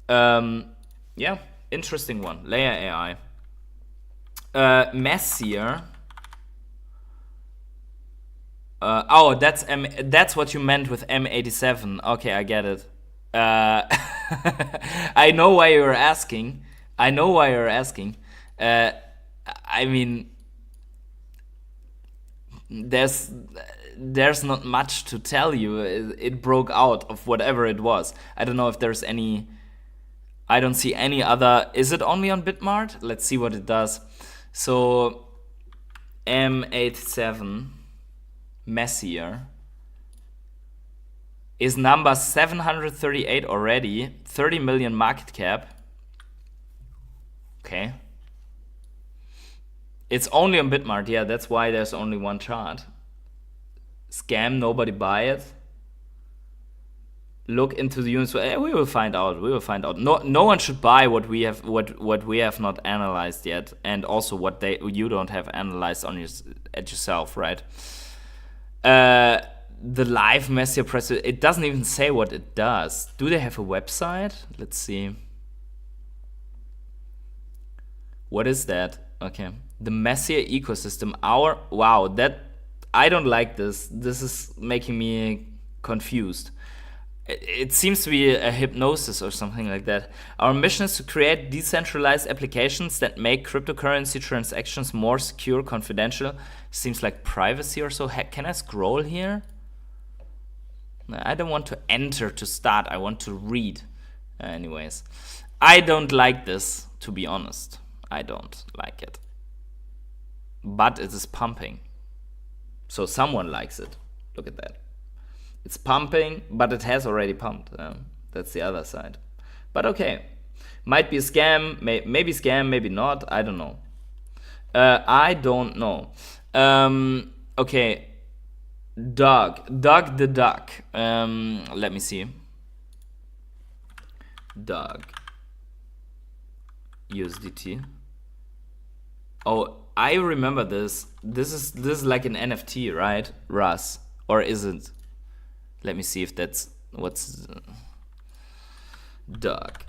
Yeah, interesting one. Layer AI. Messier. That's what you meant with M87. Okay, I get it. I know why you're asking. I mean, there's not much to tell you. It broke out of whatever it was. I don't know if there's any. I don't see any other. Is it only on Bitmart? Let's see what it does. So M87 Messier is number 738 already. 30 million market cap. Okay. It's only on Bitmart. Yeah, that's why there's only one chart. Scam, nobody buy it. Look into the units. We will find out. No one should buy what we have not analyzed yet, and also what you don't have analyzed at yourself, right? The live Messier press, it doesn't even say what it does. Do they have a website? Let's see. What is that? Okay, the Messier ecosystem. Wow, that I don't like this. This is making me confused. It seems to be a hypnosis or something like that. Our mission is to create decentralized applications that make cryptocurrency transactions more secure, confidential. Seems like privacy or so. Can I scroll here? I don't want to enter to start. I want to read. Anyways, I don't like this, to be honest. I don't like it. But it is pumping. So someone likes it. Look at that. It's pumping, but it has already pumped. That's the other side. But okay. Might be a scam, maybe scam, maybe not. I don't know. Okay. Doug the duck. Let me see. Doug. USDT. Oh, I remember this. This is like an NFT, right? Russ. Or is it? Let me see if that's what's Doug.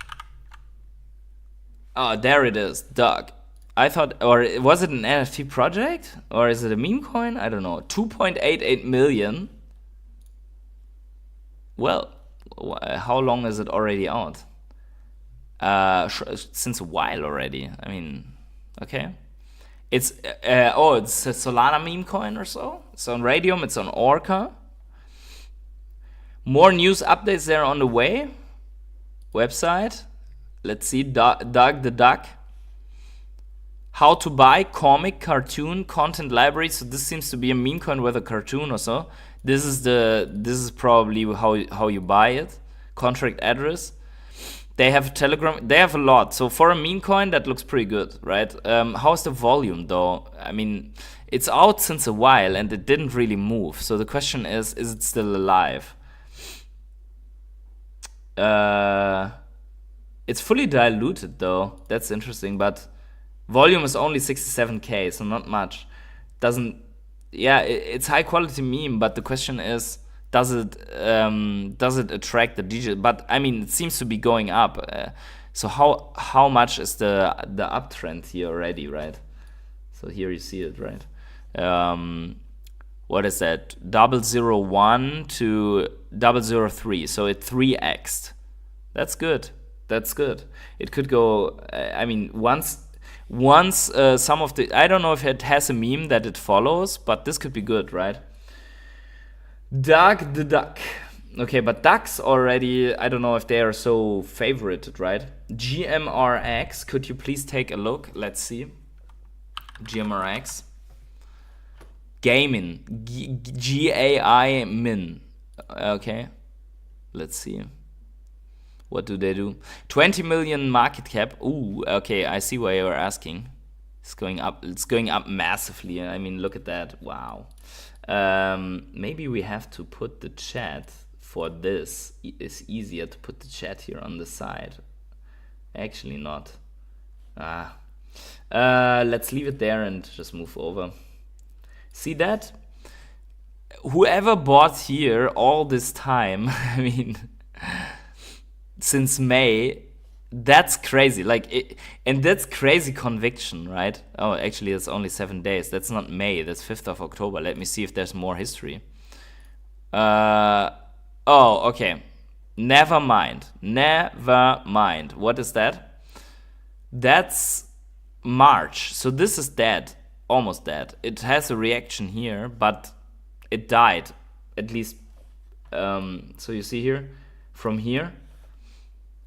Oh, there it is, Doug. I thought, or was it an NFT project? Or is it a meme coin? I don't know. 2.88 million. Well, how long is it already out? Since a while already. I mean, okay. It's a Solana meme coin or so. It's on Radium, it's on Orca. More news updates there on the way. Website. Let's see. Doug the Duck. How to buy comic, cartoon, content library. So this seems to be a meme coin with a cartoon or so. This is probably how you buy it. Contract address. They have Telegram. They have a lot. So for a meme coin, that looks pretty good, right? How's the volume though? I mean, it's out since a while and it didn't really move. So the question is it still alive? It's fully diluted though. That's interesting, but volume is only 67k, so not much. It's high quality meme, but the question is, does it attract the DJ? But I mean, it seems to be going up. So how much is the uptrend here already, right? So here you see it, right? What is that? 001 to 003. So it 3x'd. That's good. That's good. It could go. I mean, once some of the, I don't know if it has a meme that it follows, but this could be good, right? Doug the Duck. Okay, but ducks already, I don't know if they are so favorited, right? GMRX, could you please take a look? Let's see. GMRX. Gaming. GAI Min. Okay. Let's see. What do they do? 20 million market cap. Ooh, okay, I see why you're asking. It's going up. It's going up massively. I mean, look at that. Wow. Maybe we have to put the chat for this. It's easier to put the chat here on the side. Actually not. Let's leave it there and just move over. See that? Whoever bought here all this time, I mean, since May, that's crazy. And that's crazy conviction, right? Oh, actually, it's only 7 days. That's not May. That's 5th of October. Let me see if there's more history. Oh, okay. Never mind. Never mind. What is that? That's March. So this is dead. Almost dead. It has a reaction here, but it died. At least, so you see here, from here,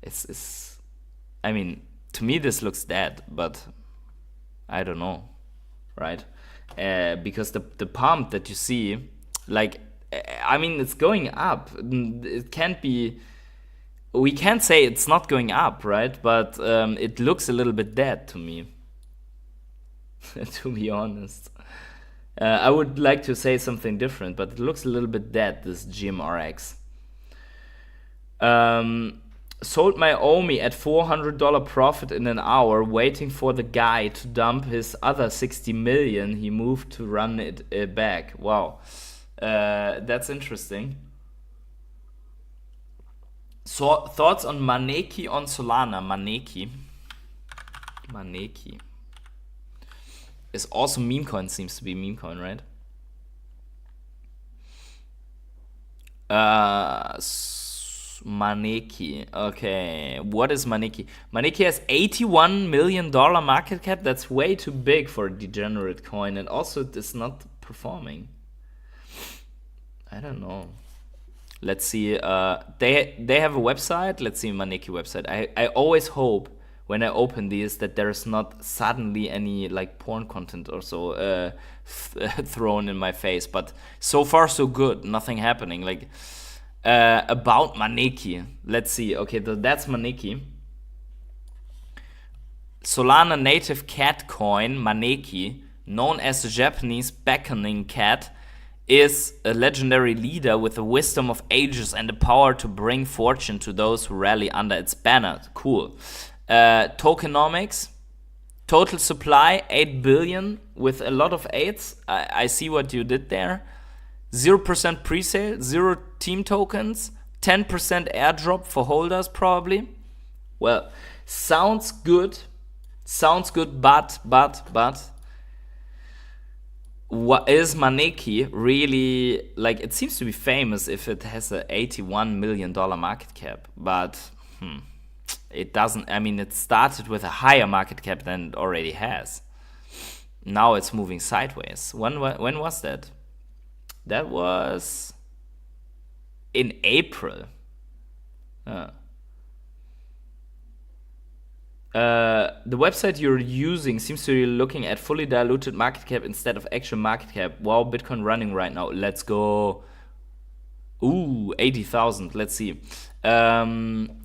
it's I mean, to me this looks dead, but I don't know, right? Because the pump that you see, like, I mean, it's going up. It can't be, we can't say it's not going up, right? But it looks a little bit dead to me, to be honest. I would like to say something different, but it looks a little bit dead, this GMRX. Sold my OMI at $400 profit in an hour, waiting for the guy to dump his other 60 million. He moved to run it back. Wow. That's interesting. So, thoughts on Mcade on Solana? Mcade is also meme coin, seems to be meme coin, right? Mcade. Okay, what is Mcade? Mcade has $81 million market cap. That's way too big for a Degenerate coin, and also it is not performing. I don't know. Let's see. They have a website. Let's see Mcade website. I always hope when I open these that there's not suddenly any like porn content or so thrown in my face. But so far so good. Nothing happening. Like about Mcade. Let's see. Okay, that's Mcade. Solana native cat coin Mcade, known as the Japanese beckoning cat, is a legendary leader with the wisdom of ages and the power to bring fortune to those who rally under its banner. Cool. Tokenomics, total supply 8 billion with a lot of 8s. I see what you did there. 0% presale, 0 team tokens, 10% airdrop for holders probably. Well, sounds good, but what is Mcade really, like, it seems to be famous if it has a $81 million market cap, but it doesn't. I mean, it started with a higher market cap than it already has. Now it's moving sideways. When was that? That was in April. The website you're using seems to be looking at fully diluted market cap instead of actual market cap. Wow, Bitcoin running right now. Let's go. Ooh, 80,000. Let's see. 1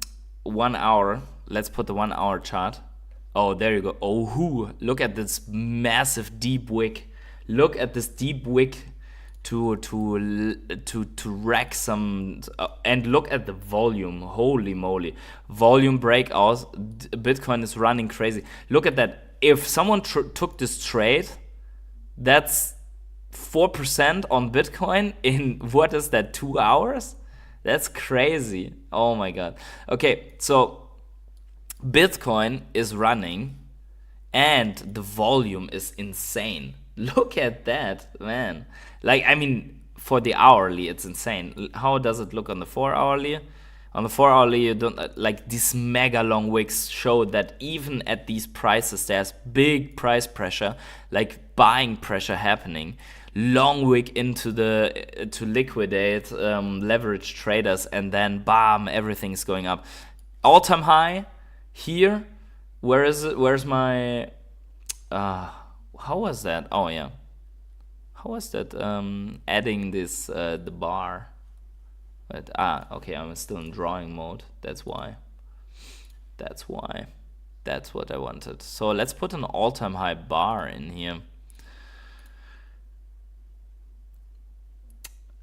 hour. Let's put the 1 hour chart. Oh, there you go. Oh, look at this massive deep wick. Look at this deep wick to rack some, and look at the volume. Holy moly, volume breakouts. Bitcoin is running crazy. Look at that. If someone took this trade, that's 4% on Bitcoin in, what is that, 2 hours? That's crazy. Oh my god. Okay, so Bitcoin is running and the volume is insane. Look at that, man. Like, I mean, for the hourly, it's insane. How does it look on the 4 hourly? On the 4 hourly, you don't, like, these mega long wicks show that even at these prices, there's big price pressure, like buying pressure happening. Long wick into to liquidate leverage traders, and then bam, everything's going up. All-time high here. Where is it? Where's my how was that? Oh yeah. How was that adding this the bar? But okay, I'm still in drawing mode. That's why. That's what I wanted. So let's put an all-time high bar in here.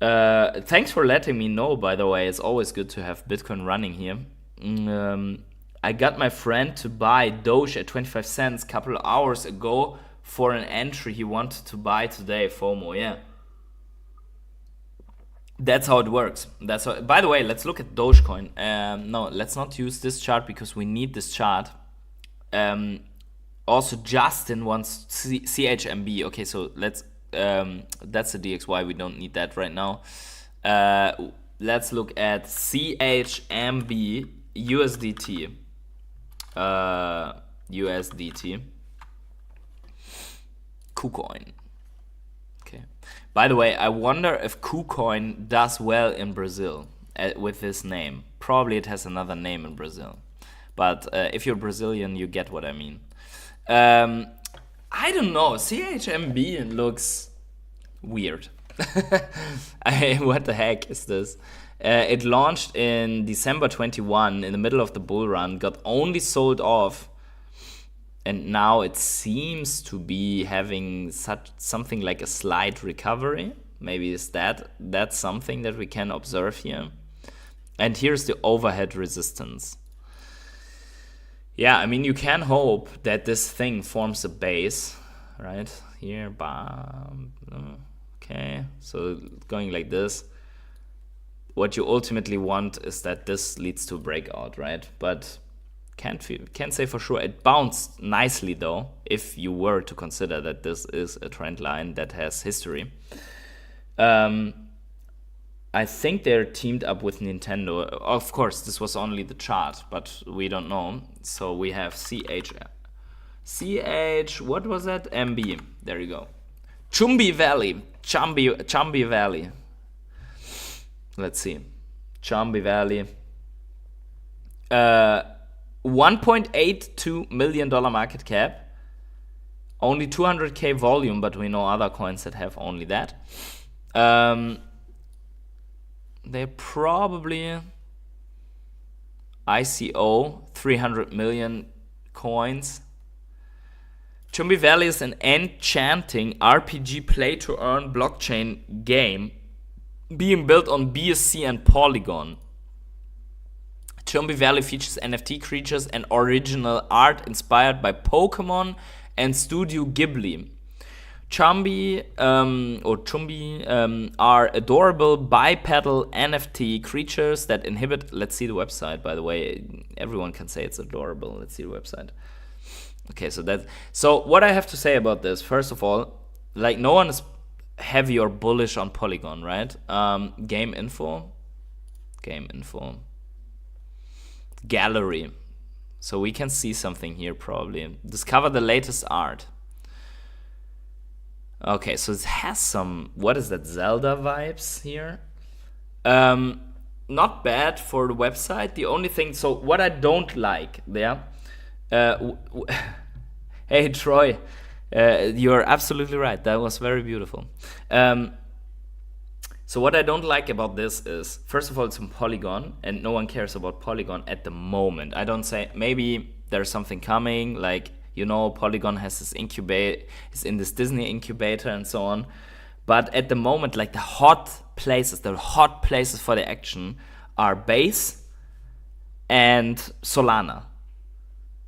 Thanks for letting me know, by the way. It's always good to have Bitcoin running here. I got my friend to buy Doge at 25 cents a couple of hours ago for an entry he wanted to buy today, FOMO, yeah. That's how it works. By the way, let's look at Dogecoin. No, let's not use this chart because we need this chart. Also, Justin wants CHMB. Okay, so let's. That's the DXY. We don't need that right now. Let's look at CHMB USDT. USDT. KuCoin. Okay. By the way, I wonder if KuCoin does well in Brazil with this name. Probably it has another name in Brazil. But if you're Brazilian, you get what I mean. I don't know. CHMB looks weird. What the heck is this? It launched in December 21 in the middle of the bull run, got only sold off, and now it seems to be having something like a slight recovery. Maybe that's something that we can observe here. And here's the overhead resistance. Yeah, I mean, you can hope that this thing forms a base, right? Here, bam. Okay, so going like this. What you ultimately want is that this leads to a breakout, right? But can't say for sure. It bounced nicely though, if you were to consider that this is a trend line that has history. I think they're teamed up with Nintendo. Of course, this was only the chart, but we don't know. So we have CH, what was that? MB. There you go. Chumbi Valley. Chumbi Valley. Let's see. Chumbi Valley. $1.82 million market cap. Only 200k volume, but we know other coins that have only that. They're probably ICO 300 million coins. Chumbi Valley is an enchanting RPG play-to-earn blockchain game being built on BSC and Polygon. Chumbi Valley features NFT creatures and original art inspired by Pokemon and Studio Ghibli. Chumbi are adorable bipedal NFT creatures that inhibit. Let's see the website, by the way. Everyone can say it's adorable. Let's see the website. Okay, so what I have to say about this, first of all, like, no one is heavy or bullish on Polygon, right? Game info. Gallery. So we can see something here probably. Discover the latest art. Okay, so it has some, what is that, Zelda vibes here? Not bad for the website. The only thing, so what I don't like there, hey Troy, you're absolutely right. That was very beautiful. So what I don't like about this is, first of all, it's on Polygon, and no one cares about Polygon at the moment. I don't say, maybe there's something coming, like, you know, Polygon has this incubate, is in this Disney incubator and so on. But at the moment, like, the hot places for the action are Base and Solana.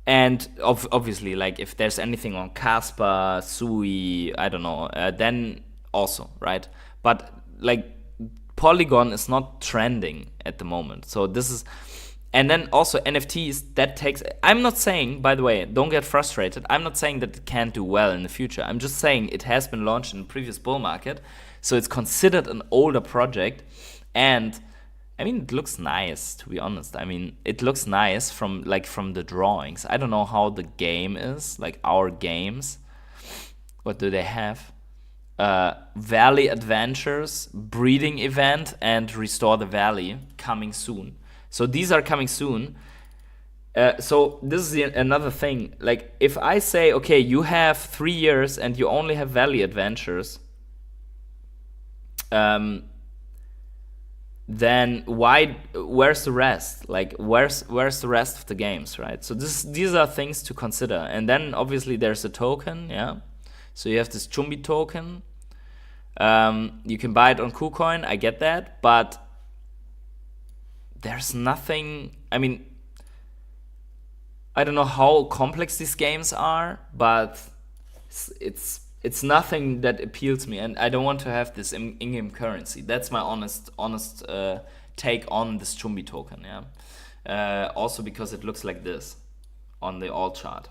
And obviously, like, if there's anything on Casper, Sui, I don't know, then also, right? But, like, Polygon is not trending at the moment. So this is, And then also NFTs, that takes... I'm not saying, by the way, don't get frustrated. I'm not saying that it can't do well in the future. I'm just saying it has been launched in the previous bull market. So it's considered an older project. And, I mean, it looks nice, to be honest. I mean, it looks nice from the drawings. I don't know how the game is, like our games. What do they have? Valley Adventures, Breeding Event, and Restore the Valley coming soon. So these are coming soon. So this is another thing. Like, if I say, okay, you have 3 years and you only have Valley Adventures, then where's the rest? Like, where's the rest of the games, right? So these are things to consider. And then obviously there's a token, yeah. So you have this Chumbi token. You can buy it on KuCoin, I get that, but there's nothing. I mean, I don't know how complex these games are, but it's nothing that appeals me, and I don't want to have this in-game currency. That's my honest take on this Chumbi token. Yeah. Also because it looks like this on the alt chart.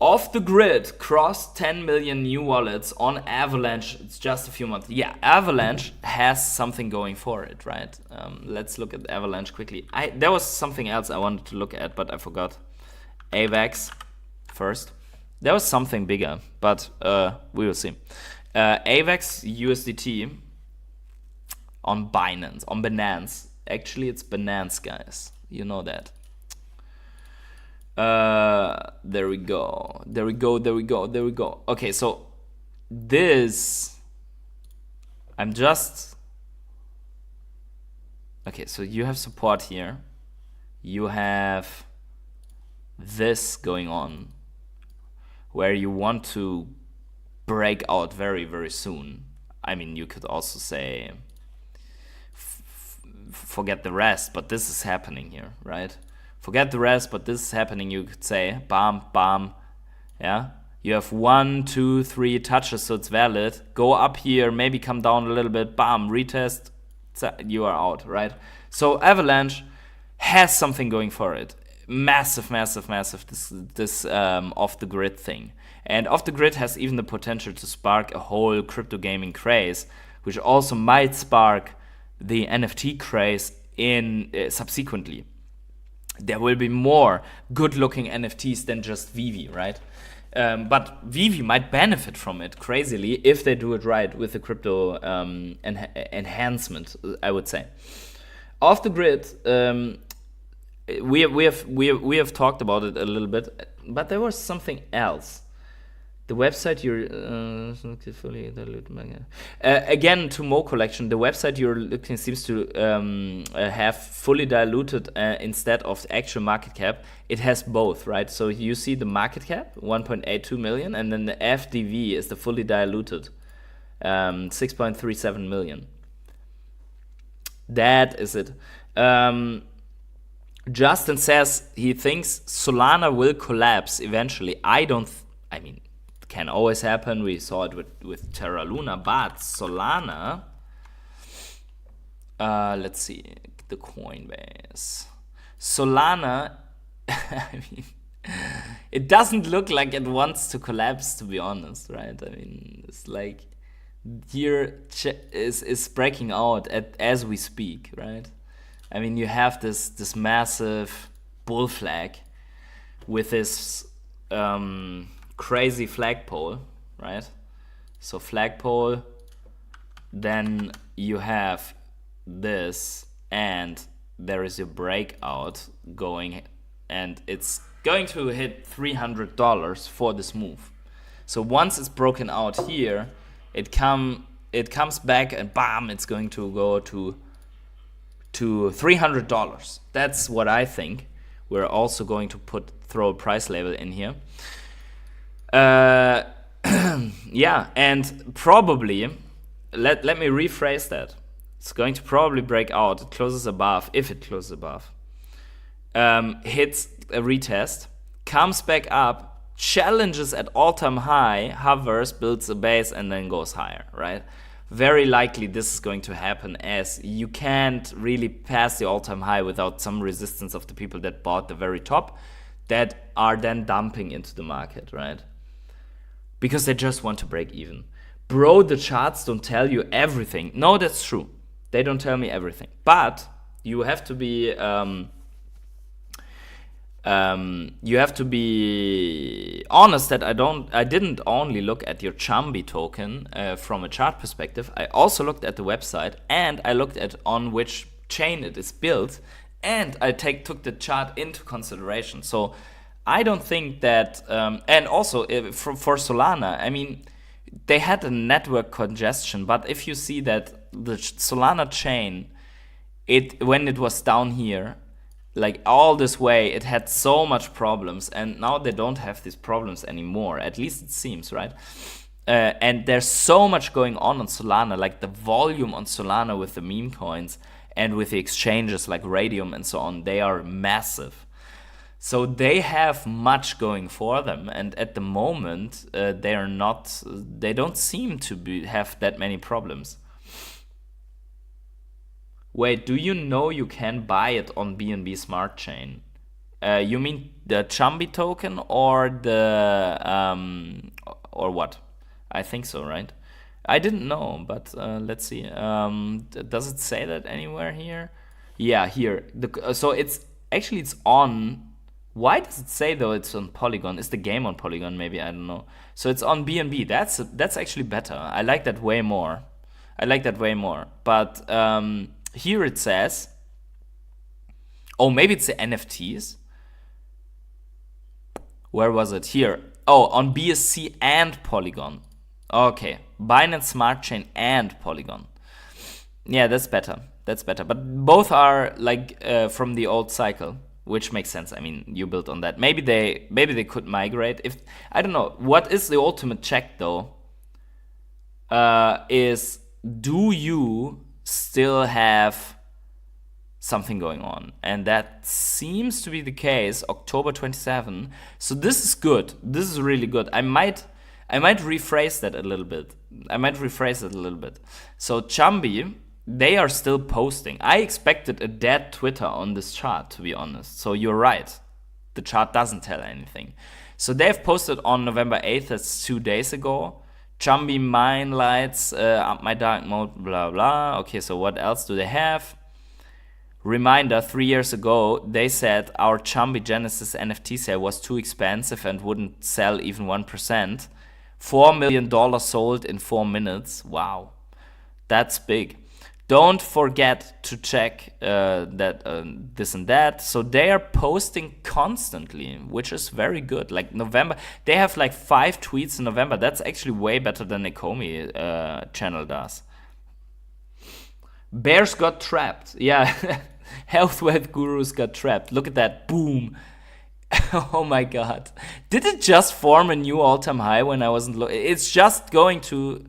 Off the Grid crossed 10 million new wallets on Avalanche. It's just a few months. Yeah, Avalanche has something going for it, right? Let's look at Avalanche quickly. There was something else I wanted to look at, but I forgot. AVAX first. There was something bigger, but we will see. AVAX USDT on Binance. Actually, it's Binance, guys. You know that. There we go. Okay, so this, okay, so you have support here. You have this going on where you want to break out very, very soon. I mean, you could also say forget the rest, but this is happening here, right? Forget the rest, but this is happening, you could say. Bam, bam. Yeah? You have 1, 2, 3 touches, so it's valid. Go up here, maybe come down a little bit. Bam, retest. You are out, right? So Avalanche has something going for it. Massive, this off the grid thing. And off the grid has even the potential to spark a whole crypto gaming craze, which also might spark the NFT craze in subsequently. There will be more good-looking NFTs than just Vivi, right? But Vivi might benefit from it crazily if they do it right with the crypto enhancement, I would say. Off the grid, we have talked about it a little bit, but there was something else. The website you're fully diluted. Again, to Mo Collection, the website you're looking seems to have fully diluted instead of the actual market cap. It has both, right? So you see the market cap, 1.82 million, and then the FDV is the fully diluted, 6.37 million. That is it. Justin says he thinks Solana will collapse eventually. I mean, can always happen. We saw it with Terra Luna, but Solana, let's see, the Coinbase. Solana, I mean, it doesn't look like it wants to collapse, to be honest, right? I mean, it's like here is breaking out as we speak, right? I mean, you have this massive bull flag with this crazy flagpole, right? So flagpole, then you have this, and there is a breakout going, and it's going to hit $300 for this move. So once it's broken out here, it comes back and bam, it's going to go to $300. That's what I think. We're also going to throw a price label in here. Yeah, and probably, let me rephrase that. It's going to probably break out. It closes above, if it closes above. Hits a retest, comes back up, challenges at all-time high, hovers, builds a base, and then goes higher, right? very likely this is going to happen, as you can't really pass the all-time high without some resistance of the people that bought the very top that are then dumping into the market, right? Because they just want to break even. Bro, the charts don't tell you everything. No, that's true. They don't tell me everything. But you have to be honest that I didn't only look at your Chambi token from a chart perspective. I also looked at the website, and I looked at on which chain it is built, and I took the chart into consideration. So I don't think that, and also for Solana, I mean, they had a network congestion, but if you see that the Solana chain, when it was down here, like all this way, it had so much problems, and now they don't have these problems anymore. At least it seems, right? And there's so much going on Solana, like the volume on Solana with the meme coins and with the exchanges like Radium and so on, they are massive. So they have much going for them, and at the moment they don't seem to have that many problems. Wait, do you know you can buy it on BNB Smart Chain? You mean the Chambi token or the or what? I think so, right? I didn't know, but let's see. Does it say that anywhere here? Yeah, here. So it's on. Why does it say though it's on Polygon? Is the game on Polygon? Maybe, I don't know. So it's on BNB. That's actually better. I like that way more. But here it says, oh, maybe it's the NFTs. Where was it? Here. Oh, on BSC and Polygon. Okay, Binance Smart Chain and Polygon. Yeah, that's better. But both are like from the old cycle, which makes sense. I mean, you built on that. Maybe they could migrate. If I don't know, what is the ultimate check though? Is do you still have something going on? And that seems to be the case. October 27. So this is good. This is really good. I might rephrase that a little bit. So Chambi, they are still posting. I expected a dead Twitter on this chart, to be honest. So you're right. The chart doesn't tell anything. So they've posted on November 8th, that's 2 days ago. Chambi mine lights, up my dark mode, blah, blah. Okay, so what else do they have? Reminder, 3 years ago, they said our Chambi Genesis NFT sale was too expensive and wouldn't sell even 1%. $4 million sold in 4 minutes. Wow, that's big. Don't forget to check this and that. So they are posting constantly, which is very good. Like November, they have like 5 tweets in November. That's actually way better than Nakomi channel does. Bears got trapped. Yeah, health wealth gurus got trapped. Look at that, boom. Oh my god. Did it just form a new all-time high when I wasn't looking? It's just going to...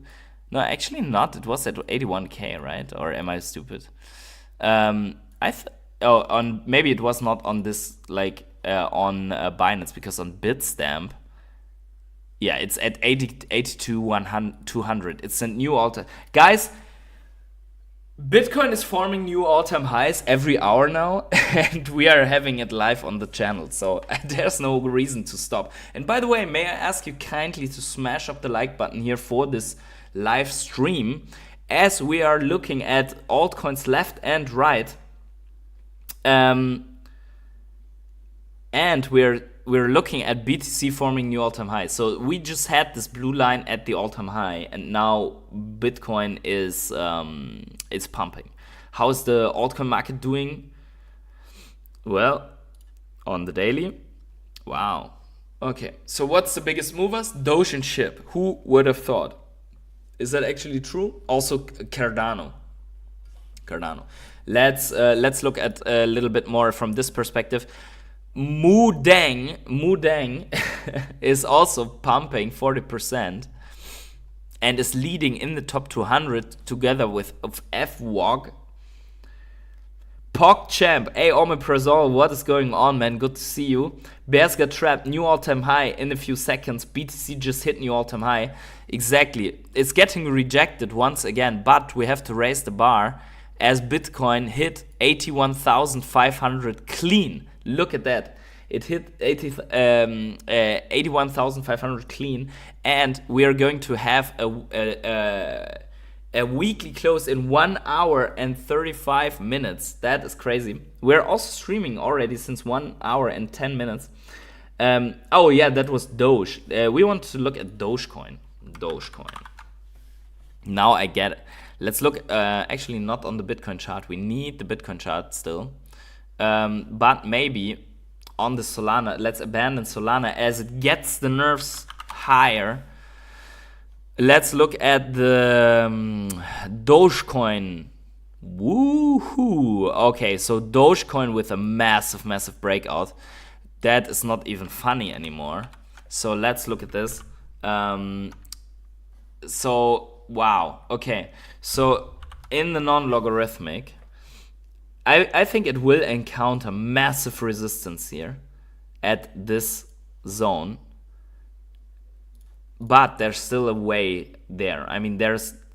No, actually not. It was at 81k, right? Or am I stupid? Maybe it was not on this, like on Binance, because on Bitstamp, yeah, it's at 82,200. It's a new all-time. Guys, Bitcoin is forming new all-time highs every hour now, and we are having it live on the channel, so there's no reason to stop. And by the way, may I ask you kindly to smash up the like button here for this live stream, as we are looking at altcoins left and right, and we're looking at BTC forming new all-time highs. So we just had this blue line at the all-time high, and now Bitcoin is pumping. How's the altcoin market doing? Well, on the daily, wow. Okay, so what's the biggest movers? Doge and SHIB. Who would have thought? Is that actually true? Also Cardano. Let's look at a little bit more from this perspective. Mcade is also pumping 40% and is leading in the top 200 together with FWOG. PogChamp, hey Omeprazole, what is going on, man? Good to see you. Bears got trapped, new all-time high in a few seconds. BTC just hit new all-time high. Exactly. It's getting rejected once again, but we have to raise the bar as Bitcoin hit 81,500 clean. Look at that. It hit 81,500 clean, and we are going to have a weekly close in 1 hour and 35 minutes. That is crazy. We're also streaming already since 1 hour and 10 minutes. Oh yeah, that was Doge. We want to look at Dogecoin. Now I get it. Let's look, actually not on the Bitcoin chart. We need the Bitcoin chart still. But maybe on the Solana. Let's abandon Solana as it gets the nerves higher. Let's look at the Dogecoin. Woohoo! Okay, so Dogecoin with a massive breakout. That is not even funny anymore. So let's look at this. So, wow. Okay, so in the non-logarithmic, I think it will encounter massive resistance here at this zone. But there's still a way there. I mean,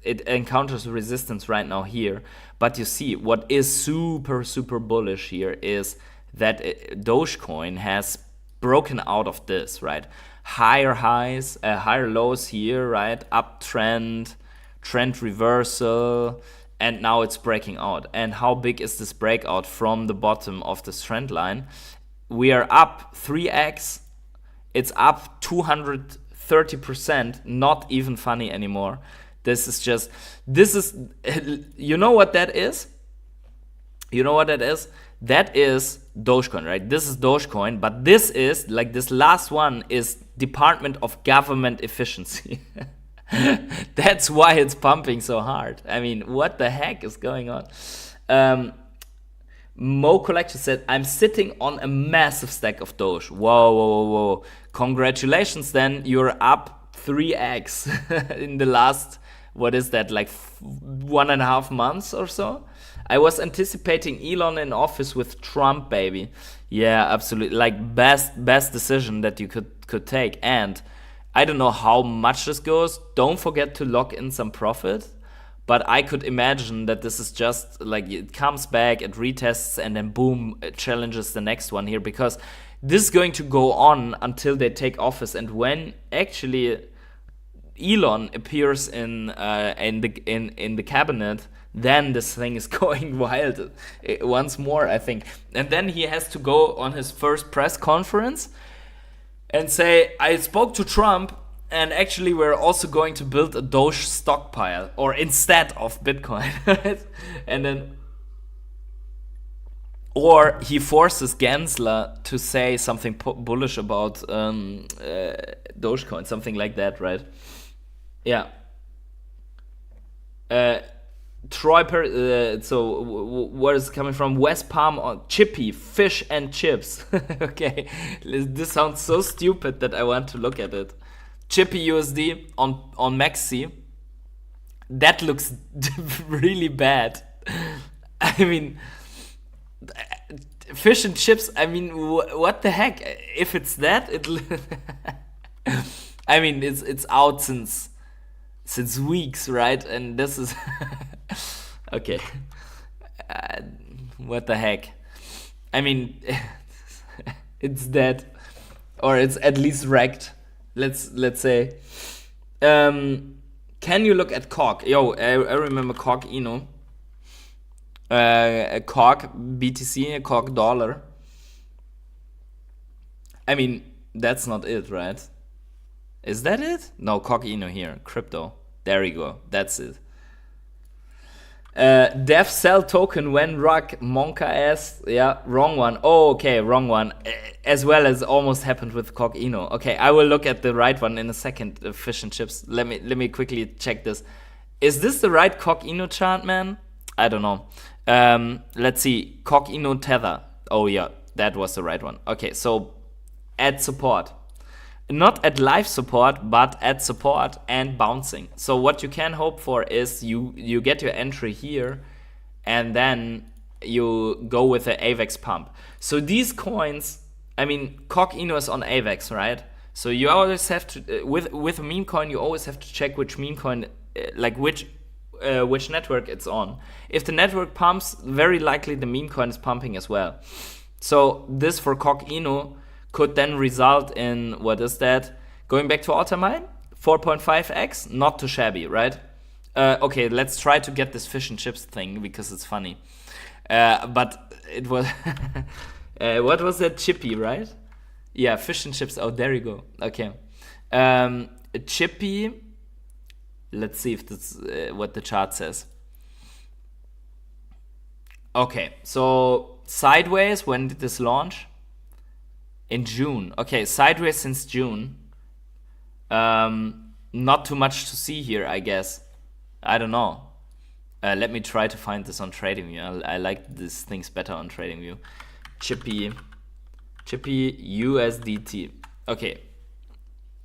it encounters resistance right now here. But you see, what is super bullish here is that Dogecoin has broken out of this, right? Higher highs, higher lows here, right? Uptrend, trend reversal, and now it's breaking out. And how big is this breakout from the bottom of this trend line? We are up 3x. It's up 230%. Not even funny anymore. This is, you know what that is? You know what that is? That is Dogecoin, right? This is Dogecoin, but this is, like this last one is Department of Government Efficiency. That's why it's pumping so hard. I mean, what the heck is going on? Mo Collection said, I'm sitting on a massive stack of Doge. Whoa. Congratulations then, you're up 3x in the last, what is that, like 1.5 months or so? I was anticipating Elon in office with Trump, baby. Yeah, absolutely. Like best decision that you could take. And I don't know how much this goes. Don't forget to lock in some profit. But I could imagine that this is just like it comes back, it retests, and then boom, it challenges the next one here. Because this is going to go on until they take office. And when actually Elon appears in the cabinet, then this thing is going wild once more, I think. And then he has to go on his first press conference and say, I spoke to Trump, and actually we're also going to build a Doge stockpile, or instead of Bitcoin. And then, or he forces Gensler to say something bullish about Dogecoin, something like that, right? Yeah. Troy, so where is it coming from? West Palm on Chippy, fish and chips. Okay, this sounds so stupid that I want to look at it. Chippy USD on Maxi. That looks really bad. I mean, fish and chips. I mean, what the heck? If it's that, I mean, it's out since weeks, right? And this is okay. What the heck? I mean, it's dead, or it's at least wrecked. Let's say. Can you look at COG? Yo, I remember COG Ino. A COG BTC, a COG dollar. I mean, that's not it, right? Is that it? No, COG Ino here. Crypto. There you go. That's it. Dev sell token when rock Monka asked. Yeah, wrong one. Oh, okay, wrong one. As well as almost happened with COG Ino. Okay, I will look at the right one in a second. Fish and chips. Let me quickly check this. Is this the right COG Ino chart, man? I don't know. Let's see. COG Ino tether. Oh yeah, that was the right one. Okay, so add support. Not at live support, but at support and bouncing. So what you can hope for is you get your entry here, and then you go with the AVAX pump. So these coins, I mean, Cogino is on AVAX, right? So you always have to with a meme coin, you always have to check which meme coin, like which network it's on. If the network pumps, very likely the meme coin is pumping as well. So this for Cogino could then result in, what is that? Going back to Altcoin, 4.5x, not too shabby, right? Okay, let's try to get this fish and chips thing because it's funny. But it was, what was that? Chippy, right? Yeah, fish and chips. Oh, there you go. Okay. Chippy. Let's see if that's what the chart says. Okay, so sideways, when did this launch? In June. Okay, sideways since June. Not too much to see here, I guess. I don't know. Let me try to find this on TradingView. I like these things better on TradingView. Chippy USDT. Okay.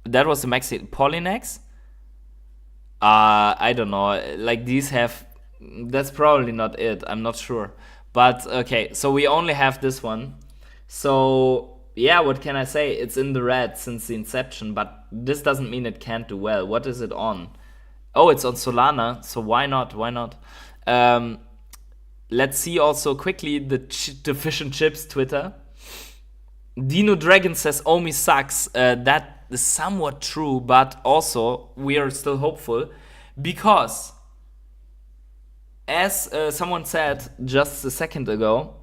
That was the Mcade. Polynex? I don't know. Like these have... That's probably not it. I'm not sure. But okay, so we only have this one. So yeah, what can I say? It's in the red since the inception, but this doesn't mean it can't do well. What is it on? Oh, it's on Solana, so why not? Why not? Let's see also quickly the fish and chips Twitter. Dino Dragon says Omi sucks. That is somewhat true, but also we are still hopeful because, as someone said just a second ago,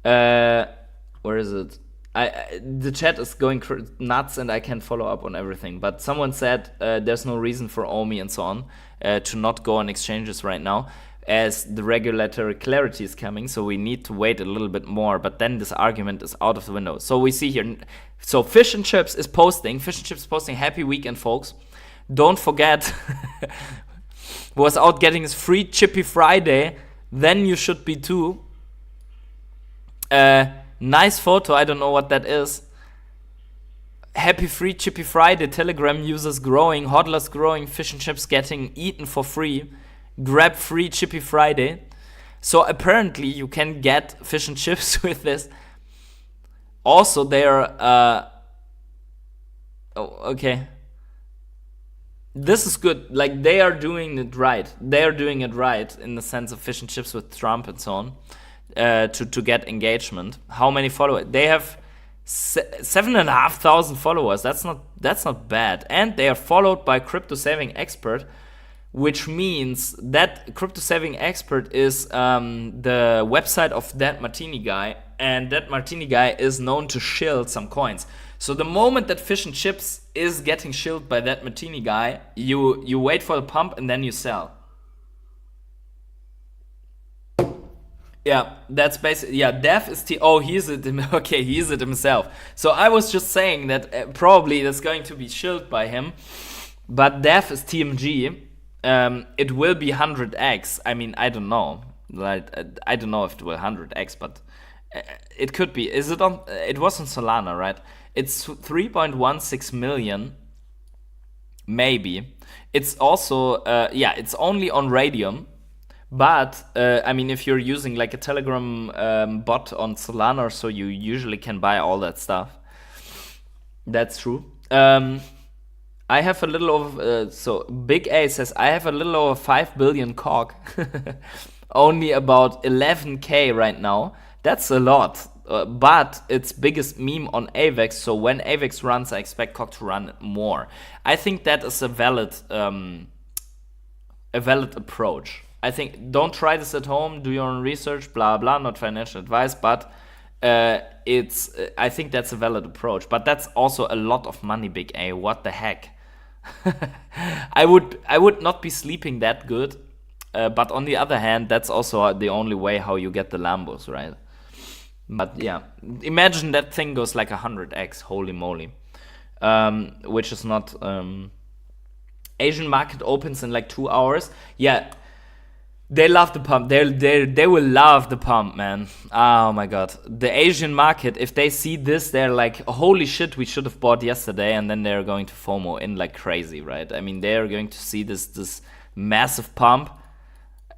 where is it? The chat is going nuts and I can't follow up on everything. But someone said there's no reason for OMI and so on to not go on exchanges right now, as the regulatory clarity is coming. So we need to wait a little bit more. But then this argument is out of the window. So we see here. So Fish and Chips is posting. Fish and Chips posting. Happy weekend, folks. Don't forget. Was out getting his free Chippy Friday. Then you should be too. Nice photo, I don't know what that is. Happy free Chippy Friday, Telegram users growing, hodlers growing, fish and chips getting eaten for free. Grab free Chippy Friday. So apparently you can get fish and chips with this. Also they're, okay. This is good, like they are doing it right. They are doing it right in the sense of fish and chips with Trump and so on. To get engagement. How many followers? They have 7,500 followers. That's not bad. And they are followed by Crypto Saving Expert, which means that Crypto Saving Expert is the website of that Martini guy, and that Martini guy is known to shield some coins. So the moment that Fish and Chips is getting shielded by that Martini guy, you wait for the pump and then you sell. Yeah, that's basically, yeah, Dev is he's it, okay, he's it himself. So I was just saying that probably that's going to be shielded by him, but Dev is TMG. It will be 100x. I mean, I don't know. Like, I don't know if it will 100x, but it could be. Is it on, it was on Solana, right? It's 3.16 million, maybe. It's also, yeah, it's only on Radium. But, I mean, if you're using like a Telegram bot on Solana, so you usually can buy all that stuff. That's true. I have a little over, so Big A says, I have a little over 5 billion COG. Only about 11k right now. That's a lot. But it's biggest meme on AVAX, so when AVAX runs, I expect COG to run more. I think that is a valid approach. I think don't try this at home, do your own research, blah blah, not financial advice, but I think that's a valid approach. But that's also a lot of money, Big A. What the heck? I would not be sleeping that good. But on the other hand, that's also the only way how you get the Lambos, right? But yeah, imagine that thing goes like 100x, holy moly. Which is not Asian market opens in like 2 hours. Yeah. They love the pump. They will love the pump, man. Oh my god. The Asian market, if they see this, they're like, holy shit, we should have bought yesterday, and then they're going to FOMO in like crazy, right? I mean, they're going to see this massive pump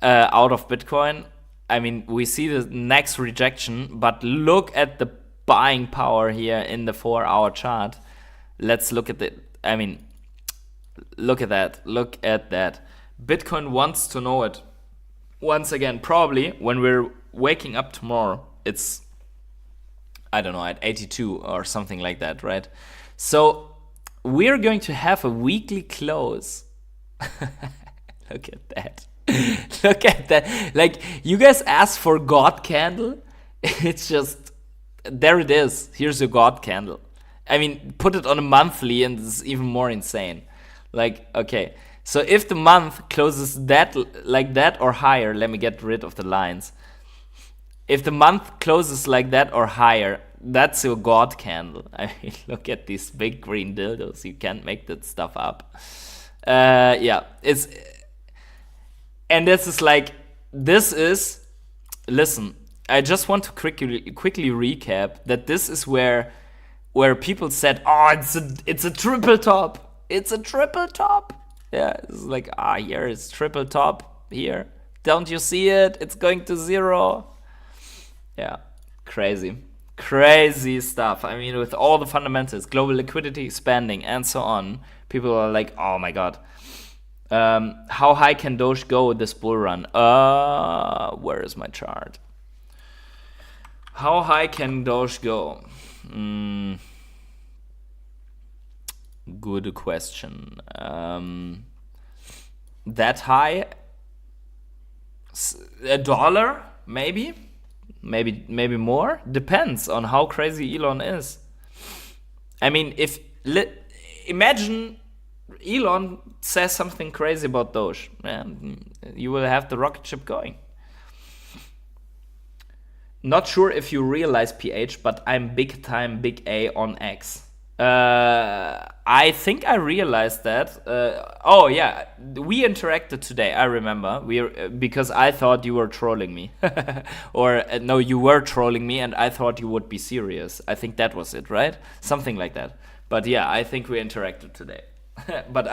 out of Bitcoin. I mean, we see the next rejection, but look at the buying power here in the 4-hour chart. Let's look at it. I mean, look at that. Look at that. Bitcoin wants to know it. Once again, probably when we're waking up tomorrow, it's, I don't know, at 82 or something like that, right? So we're going to have a weekly close. Look at that. Look at that. Like, you guys asked for God candle. It's just, there it is. Here's your God candle. I mean, put it on a monthly and it's even more insane. Like, okay. So if the month closes that like that or higher, let me get rid of the lines. If the month closes like that or higher, that's your God candle. I mean, look at these big green dildos. You can't make that stuff up. Yeah, it's... And this is like, listen, I just want to quickly recap that this is where people said, oh, it's a triple top. It's a triple top. Yeah, it's like, here it's triple top here. Don't you see it? It's going to 0. Yeah, crazy stuff. I mean, with all the fundamentals, global liquidity expanding and so on, people are like, oh my God. How high can Doge go with this bull run? Where is my chart? How high can Doge go? Good question. That high? $1? Maybe more? Depends on how crazy Elon is. I mean, imagine Elon says something crazy about Doge, you will have the rocket ship going. Not sure if you realize, PH, but I'm big A on X. I think I realized that. Oh yeah, we interacted today. I remember because I thought you were trolling me, or no, you were trolling me, and I thought you would be serious. I think that was it, right? Something like that. But yeah, I think we interacted today. But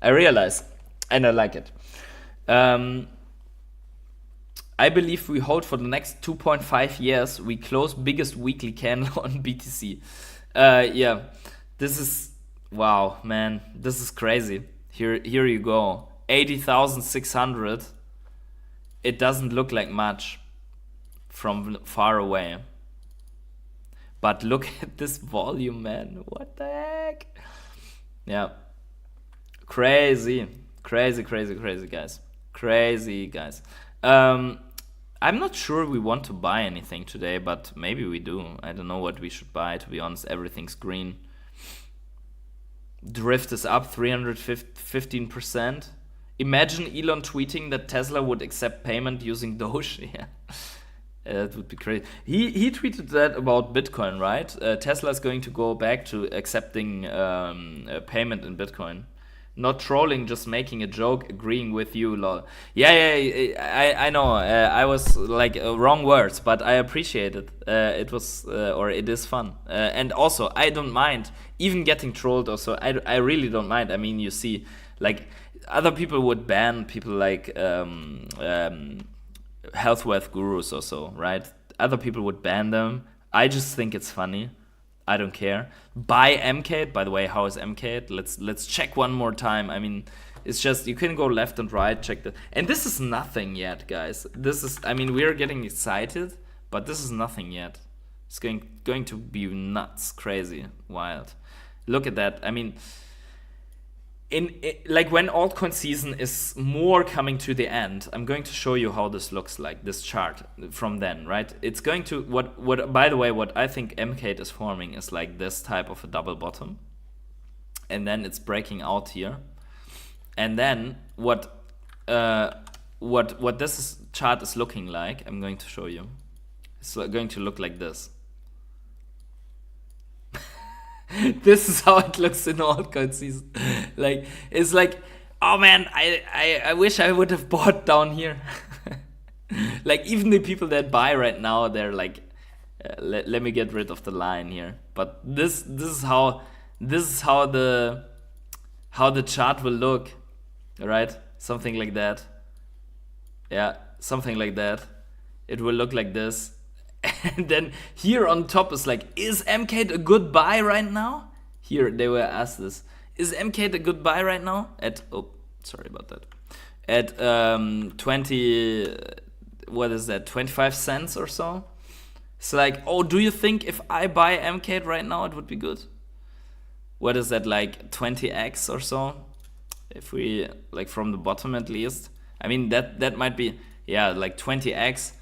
I realize, and I like it. I believe we hold for the next 2.5 years. We close biggest weekly candle on BTC. Yeah, this is, wow, man, this is crazy. Here you go, 80,600. It doesn't look like much from far away. But look at this volume, man. What the heck? Yeah. Crazy, guys. Crazy, guys. I'm not sure we want to buy anything today, but maybe we do. I don't know what we should buy, to be honest. Everything's green. Drift is up 315%. Imagine Elon tweeting that Tesla would accept payment using Doge. Yeah. That would be crazy. He tweeted that about Bitcoin, right? Tesla is going to go back to accepting payment in Bitcoin. Not trolling, just making a joke, agreeing with you, lol. Yeah, I know. I was like wrong words, but I appreciate it. It was, or it is fun. And also, I don't mind even getting trolled. Also, I really don't mind. I mean, you see, like other people would ban people like health wealth gurus or so, right? Other people would ban them. I just think it's funny. I don't care. Buy Mcade. By the way, how is Mcade? Let's check one more time. I mean, it's just, you can go left and right, check that. And this is nothing yet, guys. This is, I mean, we're getting excited, but this is nothing yet. It's going to be nuts, crazy, wild. Look at that. I mean, like when altcoin season is more coming to the end, I'm going to show you how this looks like, this chart from then, right? It's going to, what by the way, what I think Mcade is forming is like this type of a double bottom. And then it's breaking out here. And then what this chart is looking like, I'm going to show you. It's going to look like this. This is how it looks in altcoin season. Like, it's like, oh man, I wish I would have bought down here. Like, even the people that buy right now, they're like, let me get rid of the line here. But this is how the chart will look, right? Something like that. Yeah, something like that. it will look like this. And then here on top is like, is Mcade a good buy right now? Here they were asked this. Is Mcade a good buy right now? At, oh, sorry about that. At 20, what is that, 25 cents or so? It's like, oh, do you think if I buy Mcade right now, it would be good? What is that, like 20x or so? If we, like from the bottom at least. I mean, that might be, yeah, like 20x.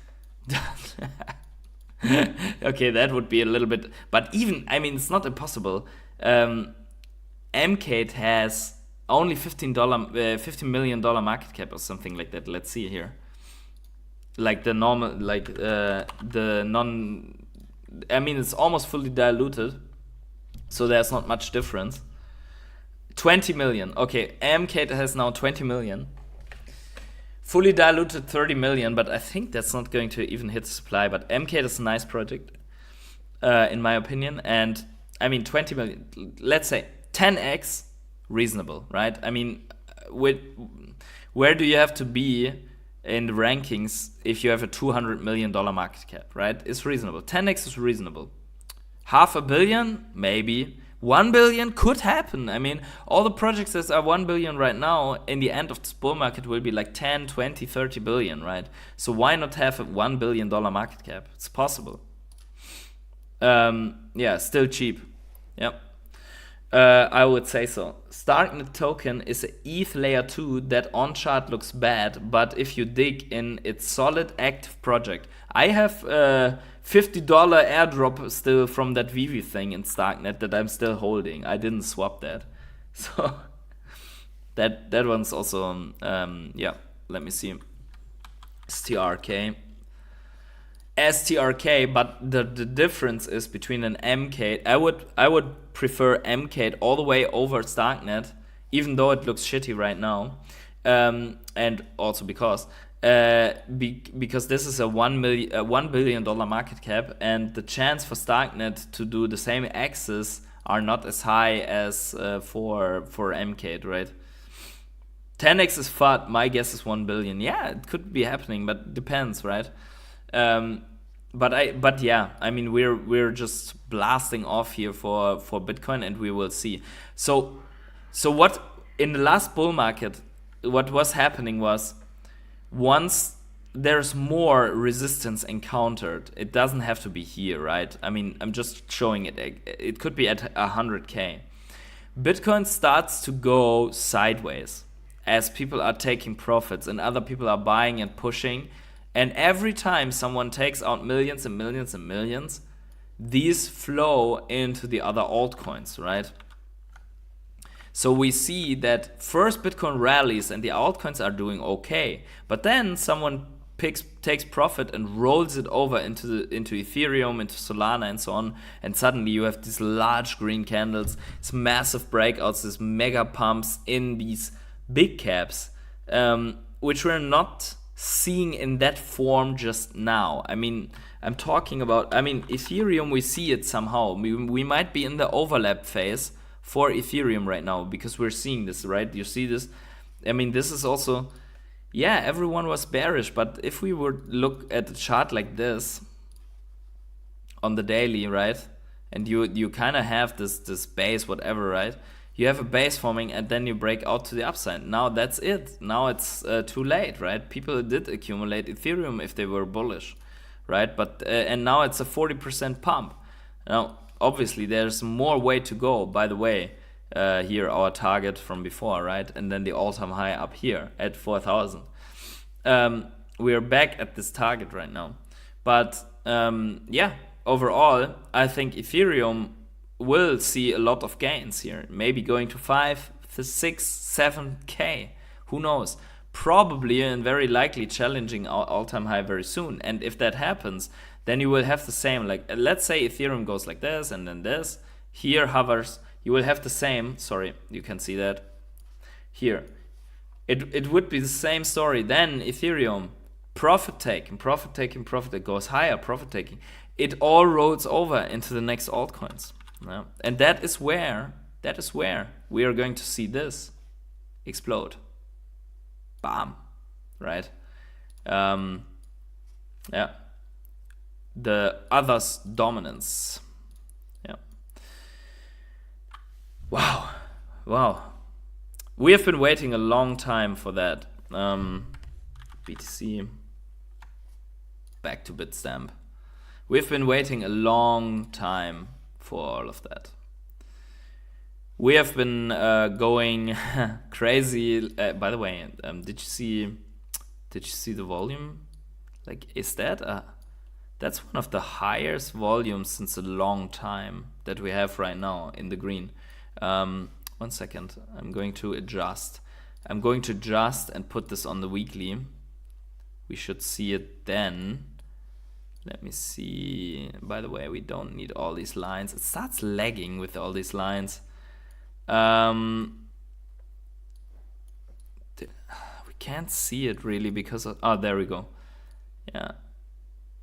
Okay, that would be a little bit, but even, I mean, it's not impossible. Mcade has only $15 million market cap or something like that. Let's see here. Like the normal, like the non, I mean, it's almost fully diluted, so there's not much difference. 20 million. Okay, Mcade has now 20 million. Fully diluted 30 million, but I think that's not going to even hit supply. But Mcade is a nice project, in my opinion. And I mean, 20 million, let's say 10x, reasonable, right? I mean, where do you have to be in the rankings if you have a $200 million market cap, right? It's reasonable. 10x is reasonable. $500 million, maybe. 1 billion could happen. I mean, all the projects that are 1 billion right now, in the end of this bull market will be like 10, 20, 30 billion, right? So why not have a $1 billion market cap? It's possible. Yeah, still cheap. Yep. I would say so. Starknet token is a ETH layer 2 that on chart looks bad, but if you dig in, it's solid active project. I have $50 airdrop still from that Vivi thing in Starknet that I'm still holding. I didn't swap that. So that one's also, yeah, let me see. STRK, but the difference is between an Mcade. I would prefer Mcade all the way over Starknet, even though it looks shitty right now, and also because this is a $1 billion market cap, and the chance for Starknet to do the same axis are not as high as for Mcade, right? 10x is FUD. My guess is 1 billion. Yeah, it could be happening, but it depends, right? But yeah, I mean, we're just blasting off here for Bitcoin, and we will see. So what in the last bull market, what was happening was, once there's more resistance encountered, it doesn't have to be here, right? I mean, I'm just showing it. It could be at 100K. Bitcoin starts to go sideways as people are taking profits and other people are buying and pushing. And every time someone takes out millions and millions and millions, these flow into the other altcoins, right? So we see that first Bitcoin rallies and the altcoins are doing okay, but then someone takes profit and rolls it over into Ethereum, into Solana, and so on, and suddenly you have these large green candles, these massive breakouts, these mega pumps in these big caps, which we're not seeing in that form just now. I mean, I'm talking about, I mean, Ethereum, we see it somehow. We might be in the overlap phase for Ethereum right now, because we're seeing this, right? You see this? I mean, this is also, yeah, everyone was bearish, but if we would look at the chart like this on the daily, right? And you kind of have this base, whatever, right? You have a base forming and then you break out to the upside. Now that's it. Now it's too late, right? People did accumulate Ethereum if they were bullish, right? But and now it's a 40% pump. Now, obviously, there's more way to go. By the way, here our target from before, right? And then the all-time high up here at 4,000. We are back at this target right now. But yeah, overall, I think Ethereum will see a lot of gains here. Maybe going to 5, 6, 7K. Who knows? Probably and very likely challenging our all-time high very soon. And if that happens, then you will have the same, like, let's say Ethereum goes like this and then this, here hovers, you will have the same, sorry, you can see that here. It would be the same story. Then Ethereum, profit taking, it goes higher, profit taking. It all rolls over into the next altcoins. Yeah. And that is where we are going to see this explode. Bam, right? Yeah. The others' dominance. Yeah. Wow. Wow. We have been waiting a long time for that. BTC. Back to Bitstamp. We've been waiting a long time for all of that. We have been going crazy. By the way, did you see the volume? Like, is that that's one of the highest volumes since a long time that we have right now in the green. 1 second. I'm going to adjust. I'm going to adjust and put this on the weekly. We should see it then. Let me see. By the way, we don't need all these lines. It starts lagging with all these lines. We can't see it really because of, oh, there we go.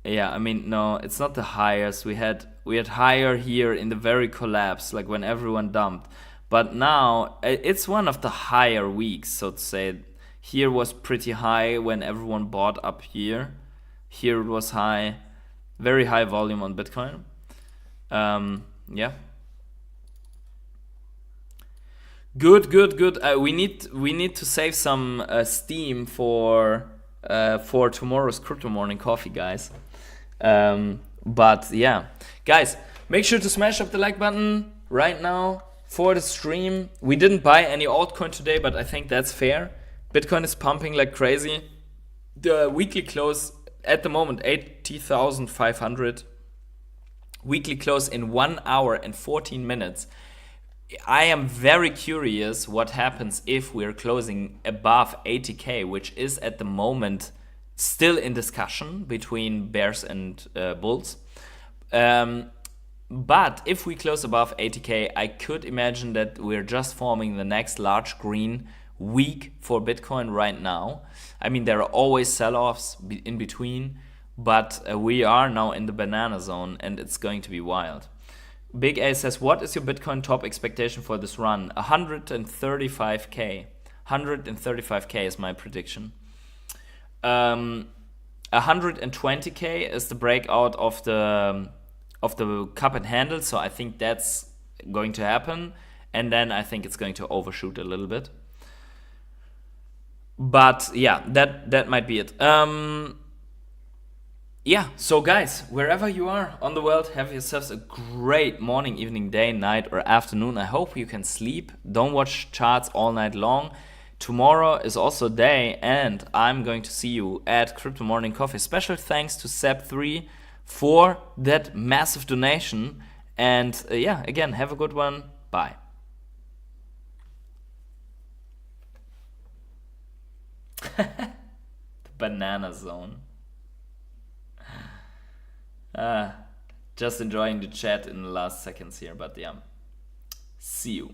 Yeah, I mean, no, it's not the highest. We had higher here in the very collapse, like when everyone dumped. But now it's one of the higher weeks, so to say. Here was pretty high when everyone bought up here. Here it was high, very high volume on Bitcoin. Yeah. Good. We need to save some steam for tomorrow's Crypto Morning Coffee, guys. But yeah, guys, make sure to smash up the like button right now for the stream. We didn't buy any altcoin today, but I think that's fair. Bitcoin is pumping like crazy. The weekly close at the moment 80,500. Weekly close in 1 hour and 14 minutes. I am very curious what happens if we're closing above 80k, which is at the moment still in discussion between bears and bulls. But if we close above 80k, I could imagine that we're just forming the next large green week for Bitcoin right now. I mean, there are always sell-offs in between, but we are now in the banana zone and it's going to be wild. Big A says, what is your Bitcoin top expectation for this run? 135k. 135k is my prediction. 120k is the breakout of the cup and handle, so I think that's going to happen, and then I think it's going to overshoot a little bit. But yeah, that might be it. Yeah, so guys, wherever you are on the world, have yourselves a great morning, evening, day, night, or afternoon. I hope you can sleep. Don't watch charts all night long. Tomorrow is also day, and I'm going to see you at Crypto Morning Coffee. Special thanks to Seb3 for that massive donation. And yeah, again, have a good one. Bye. The banana zone. Just enjoying the chat in the last seconds here, but yeah. See you.